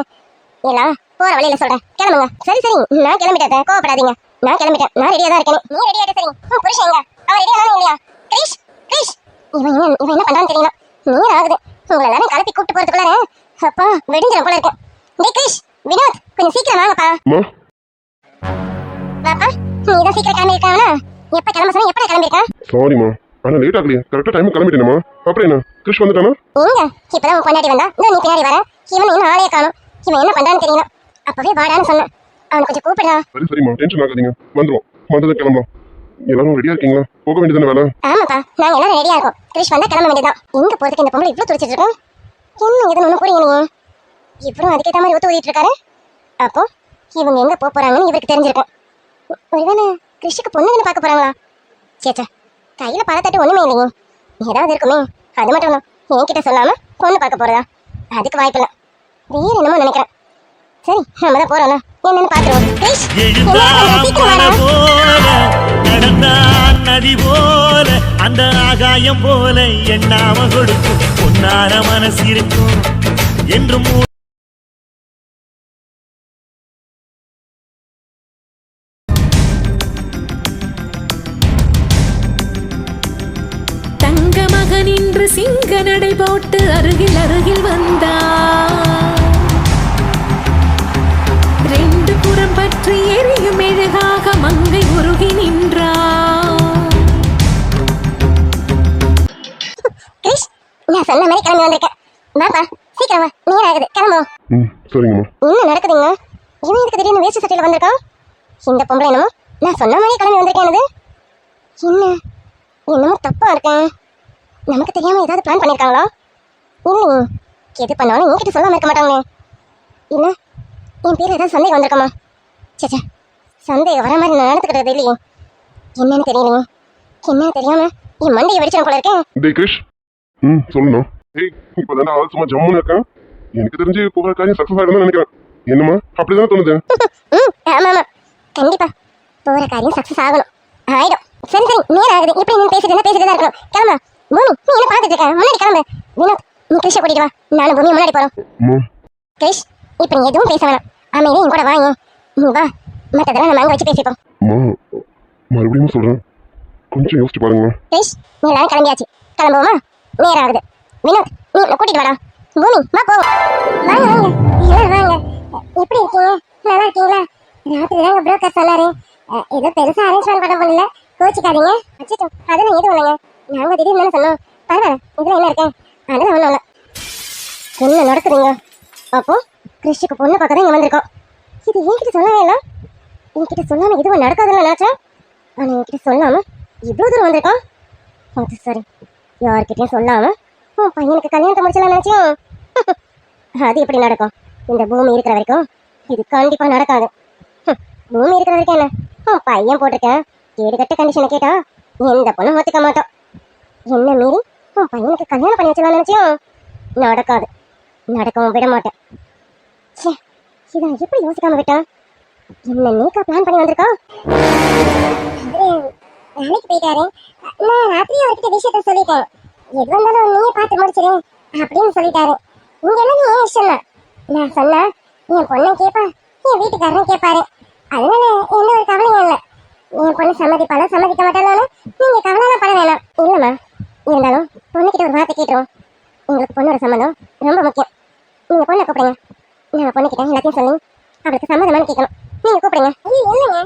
எல்லாம் போற வழியில சொல்றேன், கிளம்புங்க. சரி சரி, நான் கிளம்பிட்டேன், கோவப்படாதீங்க. நான் கிளம்பிட்டேன், நான் ரெடியா தான் இருக்கேன். நீ ரெடியா சரி. உன் புருஷன் எங்க? அவன் ரெடியா தானே இல்லையா? கிரிஷ், கிரிஷ், இவன் என்ன பண்றான்னு தெரியல. நேரம் ஆகுது. உங்களை எல்லாரும் கலப்பி கூப்பிட்டு போறதுக்குள்ளார அப்பா வெடிஞ்சிடும் போல இருக்கேன். டேய் கிரிஷ், வினோத், கொஞ்சம் சீக்கிரம் வாங்கப்பா. பாப்பா, நீ தான் சீக்கிரம் கிளம்பி இருக்கானா? எப்ப கிளம்ப சொன்னா எப்ப கிளம்பிருக்கா? சாரிமா, ஆனா லேட் ஆகலையே, கரெக்டா டைம் கிளம்பிட்டேனமா. அப்புறம் என்ன, கிரிஷ் வந்துட்டானா? எங்க இப்பதான் உன் பொண்டாட்டி வந்தா, நீ பின்னாடி வர. இவன் இன்னும் ஆளையே காணும். இவன் என்ன பண்றான்னு தெரியல. அப்பவே வாடான்னு சொன்னேன். அவனை கொஞ்சம் கூப்பிடுறா. சரி சரிம்மா, டென்ஷன் ஆகாதீங்க, வந்துருவோம். வந்ததும் கிளம்பலாம். எல்லாரும் ரெடியா இருக்கீங்களா? போக வேண்டியதானே வேலை? ஆமாப்பா, நாங்க எல்லாரும் ரெடியா இருக்கோம். கிரிஷ் வந்தா கிளம்ப வேண்டியதான். எங்க போறதுக்கு இந்த பொம்பளை இவ்வளவு துடிச்சிட்டு இருக்கோம்? என்ன இதுன்னு ஒண்ணு புரியல. நீ இவரும் அதுக்கேற்ற மாதிரி ஒத்து ஊதிட்டு இருக்காரு. அப்போ இவங்க எங்க போறாங்கன்னு இவருக்கு தெரிஞ்சிருக்கும். ஒருவேளை கிரிஷுக்கு பொண்ணுன்னு பார்க்க போறாங்களா? சேச்சா, கையில பழத்தட்டு ஒண்ணுமே இல்லையே. ஏதாவது இருக்குமே. அது மட்டும் இல்ல, என்கிட்ட சொல்லாம பொண்ணு பார்க்க போறதா? அதுக்கு வாய்ப்பு இல்லை. வேற என்னமோ நினைக்கிறேன். சரி, நம்ம தான் போறோம்ல, என்னன்னு பாத்துருவோம். கிரிஷ், நடந்தான் நதி போல, அந்த ஆகாயம் போல எண்ணாம கொடுக்கும் பொன்னார மனசு இருக்கும் என்றும். சிங்க நடை போட்டு அருகில் அருகில் வந்தார். ரெண்டு புறம் பற்றி எரியும் மெழுகாக மங்கை உருகி நின்றார். கிரிஷ், நான் சொன்ன மாதிரி கிளம்பி வந்திருக்கேன். வாப்பா, சீக்கிரம் வா, நேரம் ஆகுது, கிளம்புவோம். சரிங்கம்மா. என்ன நடக்குதுங்க? இவன் எதுக்கு திடீர்னு வேஸ்ட் சட்டையில வந்திருக்கான்? இந்த பொம்பளை என்னமோ நான் சொன்ன மாதிரி கிளம்பி வந்திருக்கேன். என்னமோ தப்பா இருக்கேன். நமக்கு தெரியாம ஏதாவது பிளான் பண்ணிருக்காங்களா? இல்லையே, எது பண்ணாலும் என்கிட்ட சொல்லாம இருக்க மாட்டாங்களே. இல்ல என் பேர்ல ஏதாவது சந்தேகம் வந்திருக்கமா? சேச்சா, சந்தேகம் வர மாதிரி நான் நடந்துக்கிறது இல்லையே. என்னன்னு தெரியலையே. என்ன தெரியாம என் மண்டையை வெடிச்சிடும் போல இருக்கேன். டேய் கிரிஷ், சொல்லுண்ணா. ஏய், இப்போதானே ஆள் சும்மா ஜம்முன்னு இருக்கேன். எனக்கு தெரிஞ்சு போகிற காரியம் சக்ஸஸ் ஆகிடும்னு நினைக்கிறேன். என்னம்மா, அப்படிதானே தோணுது? ஆமா ஆமா, கண்டிப்பா போற காரியம் சக்ஸஸ் ஆகணும். ஆயிடும். சரி சரி, நேரம் ஆகுது. இப்படி நீ பேசிட்டு தான் இருக்கணும். கிளம்பா. பூமி, நீ என்ன பார்த்துட்டு இருக்க? முன்னாடி கிளம்பு. வினோத், நீ கிரிஷை கூட்டிட்டு வா. நானும் பூமி முன்னாடி போறோம். கிரிஷ், இப்ப நீ எதுவும் பேச வேணாம். அமைதியா என் கூட வாங்க. நீ வா, மற்றதெல்லாம் நம்ம அங்க வச்சு பேசிப்போம். மறுபடியும் சொல்றேன், கொஞ்சம் யோசிச்சு பாருங்க. கிரிஷ், நீ எல்லாரும் கிளம்பியாச்சு. கிளம்புவோமா? நேரம் ஆகுது. வினோத், நீ என்ன கூட்டிட்டு வாடா. பூமி, வா போவோம். வாங்க வாங்க, எல்லாரும் வாங்க. எப்படி இருக்கீங்க? நல்லா இருக்கீங்களா? ராத்திரி தாங்க புரோக்கர் சொன்னாரு, ஏதோ பெருசா அரேஞ்ச்மெண்ட் பண்ண முடியல, கோச்சிக்காதீங்க. அச்சோ, அதெல்லாம் எதுவும் இல்லைங்க. நாங்க திடீர்னு தானே சொன்னோம். பரவாயில்ல, இதுல என்ன இருக்கேன்? அதெல்லாம் ஒன்றும் இல்லை. என்ன நடக்குதுங்க? அப்போ கிறிஸ்டுக்கு பொண்ணு பார்க்க தான் இங்கே வந்திருக்கோம். இது என்கிட்ட சொல்லவே இல்லை. என்கிட்ட சொல்லாம எதுவும் நடக்காதுன்னு நினைச்சேன். ஆனால் என்கிட்ட சொல்லாம இவ்வளோ தூரம் வந்திருக்கான். அது சரி, யார்கிட்டயும் சொல்லாம உன் பையனுக்கு கல்யாணத்தை முடிச்சலாம் நினைச்சியும் அது எப்படி நடக்கும்? இந்த பூமி இருக்கிற வரைக்கும் இது கண்டிப்பா நடக்காது. பூமி இருக்கிற வரைக்கும் என்ன, உன் பையன் போட்டிருக்கேன் கேடுகட்ட கண்டிஷனை கேட்டா எந்த பொண்ணும் ஒத்துக்க மாட்டோம். என்ன மீறி உன் பையனுக்கு கல்யாணம் பண்ணி வச்சலாம் நினைச்சியும் நடக்காது. நடக்கவும் விட மாட்டேன். சே, இதை எப்படி யோசிக்காம விட்டான்? என்ன நீக்கா பிளான் பண்ணி வந்திருக்கா? வேலைக்கு போயிட்டாரு. நான் ராத்திரி அவர்கிட்ட விஷயத்த சொல்லிட்டேன். எது வந்தாலும் நீயே பார்த்து முடிச்சிரு அப்படின்னு சொல்லிட்டாரு. இங்க என்ன ஏன் இஷ்டம் தான். நான் சொன்னா என் பொண்ணை கேட்பா, என் வீட்டுக்காரரும் கேட்பாரு. அதனால எந்த ஒரு கவலையும் இல்லை. என் பொண்ணு சம்மதிப்பாலும் சம்மதிக்க மாட்டாலும் நீங்க கவலைலாம் பட வேணாம். இல்லைம்மா, இருந்தாலும் பொண்ணுக்கிட்ட ஒரு வார்த்தை கேட்டுருவோம். உங்களுக்கு பொண்ணோட சம்மதம் ரொம்ப முக்கியம். நீங்க பொண்ணை கூப்பிடுங்க. நான் பொண்ணுக்கிட்ட எல்லாத்தையும் சொல்லி அவளுக்கு சம்மதமானு கேட்கணும். நீங்க கூப்பிடுங்க. இல்லைங்க,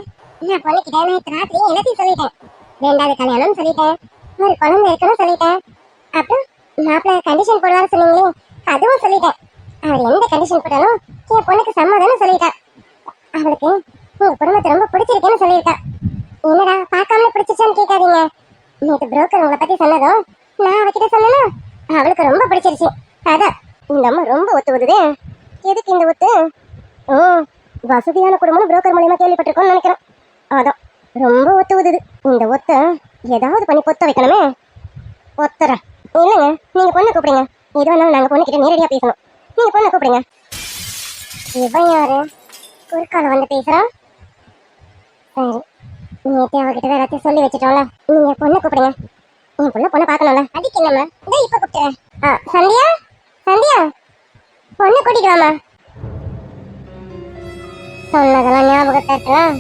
நான் பொண்ணுக்கிட்ட நேற்று ராத்திரி எல்லாத்தையும் சொல்லிட்டேன். 2வது கல்யாணம் சொல்லிட்டேன், ஒரு குழந்தை இருக்கணும் சொல்லிட்டேன். அப்புறம் மாப்பிள்ள கண்டிஷன் போடுவாரு சொன்னீங்களே, அதுவும் சொல்லிட்டேன். அவர் எந்த கண்டிஷன் போட்டாலும் என் பொண்ணுக்கு சம்மதம்னு சொல்லிட்டா. அவளுக்கு உங்க குடும்பத்தை ரொம்ப பிடிச்சிருக்கேன்னு சொல்லியிருக்கா. என்னடா பார்க்காம பிடிச்சிச்சான்னு கேட்காதீங்க. நேற்று புரோக்கர் உங்களை பத்தி சொன்னதும் நான் அவகிட்ட சொன்னேன்னா அவளுக்கு ரொம்ப பிடிச்சிருச்சு. அதான் இந்த அம்மா ரொம்ப ஒத்து ஊதுதே. எதுக்கு இந்த ஒத்து? வசதியான குடும்பம்னு புரோக்கர் மூலியமா கேள்விப்பட்டிருக்கோம்னு நினைக்கிறேன். அதான் ரொம்ப ஒத்து ஊதுது. இந்த ஒத்த ஏதாவது பண்ணி பொத்த வைக்கணுமே. ஒத்தர இல்லைங்க, நீங்க பொண்ணை கூப்பிடுங்க. எது வந்தாலும் நாங்க பொண்ணுக்கிட்ட நேரடியா பேசணும். நீங்க பொண்ணை கூப்பிடுங்க. இவன் யாரு குறுக்கால வந்து பேசுறான்? சரி, நேற்று அவகிட்ட எல்லாத்தையும் சொல்லி வச்சுட்டோம்ல. நீங்க பொண்ணை கூப்பிடுங்க. என் பொண்ணை பார்க்கணும்ல. அதுக்கு என்னம்மா, இதோ இப்ப கூப்பிட்டுறேன். சந்தியா, சந்தியா, பொண்ணை கூட்டிட்டு வாமா. சொன்னதெல்லாம் ஞாபகத்தை இருக்கலாம்.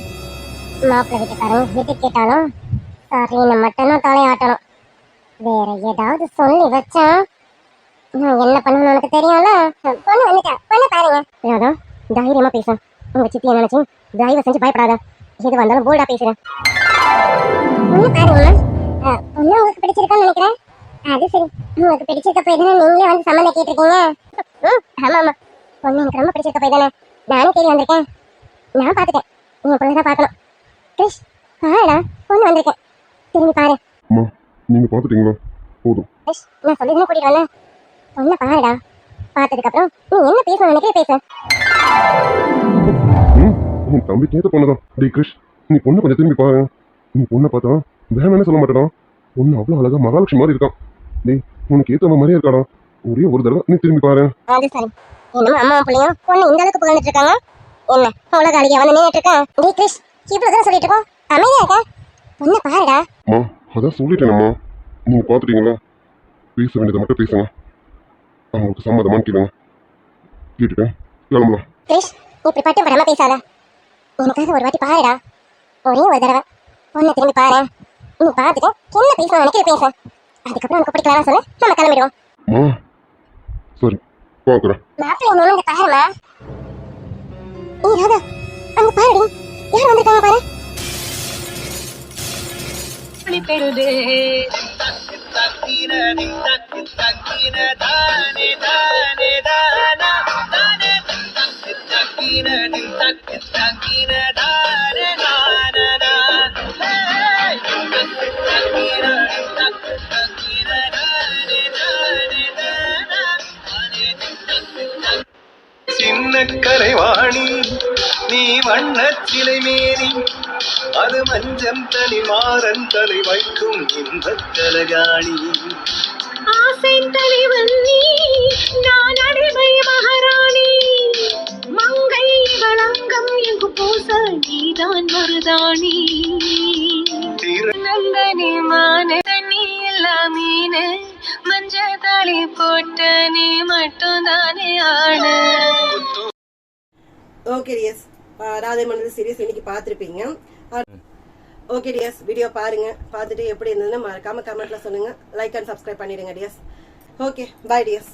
மாப்பிள்ளை வீட்டுக்காரங்க எது கேட்டாலும் சரின்னு மட்டும்தான் தலையாட்டணும். வேற ஏதாவது சொல்லி வச்சா நான் என்ன பண்ணணும்னு எனக்கு தெரியும்ல. பொண்ணு வந்துட்டா, பொண்ணு பாருங்க. ராதா, தைரியமா பேசும். உங்க சித்தியை நினைச்சு தயவு செஞ்சு பயப்படாத. எது வந்தாலும் போல்டா பேசுறேன். பொண்ணு பாருங்கம்மா. பொண்ணு உங்களுக்கு பிடிச்சிருக்கான்னு நினைக்கிறேன். அது சரி, உங்களுக்கு பிடிச்சிருக்க போய் தானே நீங்களே வந்து சம்மந்தம் கேட்டிருக்கீங்க. ஆமா ஆமா, பொண்ணு எனக்கு ரொம்ப பிடிச்சிருக்க போய் தானே நானும் தேடி வந்திருக்கேன். நான் பார்த்துட்டேன், என் பொண்ணுதான் பார்க்கணும். கிரிஷ், பாருடா, பொண்ணு வந்திருக்கேன். திரும்பி பாரு. நீங்க பாத்துட்டீங்களா? போதும். கிரிஷ், நான் சொல்லிதான் கூட்டிட்டு வந்தேன். பொண்ணை பாருடா. பார்த்ததுக்கு அப்புறம் நீ என்ன பேசணும் நினைக்கிறே பேச. உன் தம்பிக்கு ஏத்த பொண்ணுதான். டேய் கிரிஷ், நீ பொண்ணை கொஞ்சம் திரும்பி பாரு. நீ பொண்ணை பார்த்தா வேணானே சொல்ல மாட்டேடா. பொண்ணு அவ்வளவு அழகா மகாலட்சுமி மாதிரி இருக்கான். டேய், உனக்கு ஏத்த மாதிரியே இருக்காடா. ஒரே ஒரு தடவை நீ திரும்பி பாரு. அது சரி, என்னமோ அம்மா பிள்ளையும் பொண்ணு இந்த அளவுக்கு புகழ்ந்துட்டு இருக்காங்க. என்ன உலக அழகியா வந்து நின்றுட்டு இருக்கேன். டேய் கிரிஷ், இவ்வளவு தூரம் சொல்லிட்டு இருக்கோம், அமைதியா இருக்க. பொண்ணை பாருடா. அதான் சொல்லிட்டேனம்மா. நீங்க பாத்துட்டீங்களா? பேச வேண்டியதை மட்டும் பேசுங்க. அவங்களுக்கு சம்மதமான்னு கேளுங்க. கேட்டுட்டேன், கிளம்பலாம். கிரிஷ், இப்படி பட்டம் படாம பேசாத. எனக்காக ஒரு வாட்டி பாருடா. ஒரே ஒரு தடவை பொண்ணை திரும்பி பாரு. நீ பார்த்துட்டு என்ன பேசணும் நினைக்கிற பேச. அதுக்கப்புறம் உனக்கு பிடிக்கலாம் சொல்லு, நம்ம கிளம்பிடுவோம். மா சரி பார்க்குறேன். மாப்பிள்ளை நின்று பாருமா. ஏய் ராதா, அங்க பாருடி, யார் வந்திருக்காங்க பாரு. சின்ன கலைவாணி நீ வண்ணச் சிலை மேனி அது மஞ்சம் தனி மாறன் தலை வைக்கும் இன்பக் கலகாணி ஆசை தலைவன் நீ, நான் அடிமை மகாராணி. மங்கை வளங்கம் எங்கு பூச நீதான் மருதாணி. நந்தனி மான தண்ணி எல்லா மீனு, மஞ்ச தாளி போட்ட நீ மட்டும் தானே ஆடு. Okay dears, Radhe Mandal series இன்னைக்கு பார்த்துருப்பீங்க. ஓகே டியர்ஸ், வீடியோ பாருங்க, பார்த்துட்டு எப்படி இருந்ததுன்னு மறக்காம கமெண்ட்ல சொல்லுங்க. லைக் அண்ட் சப்ஸ்கிரைப் பண்ணிடுங்க டியர்ஸ். Okay, bye tears.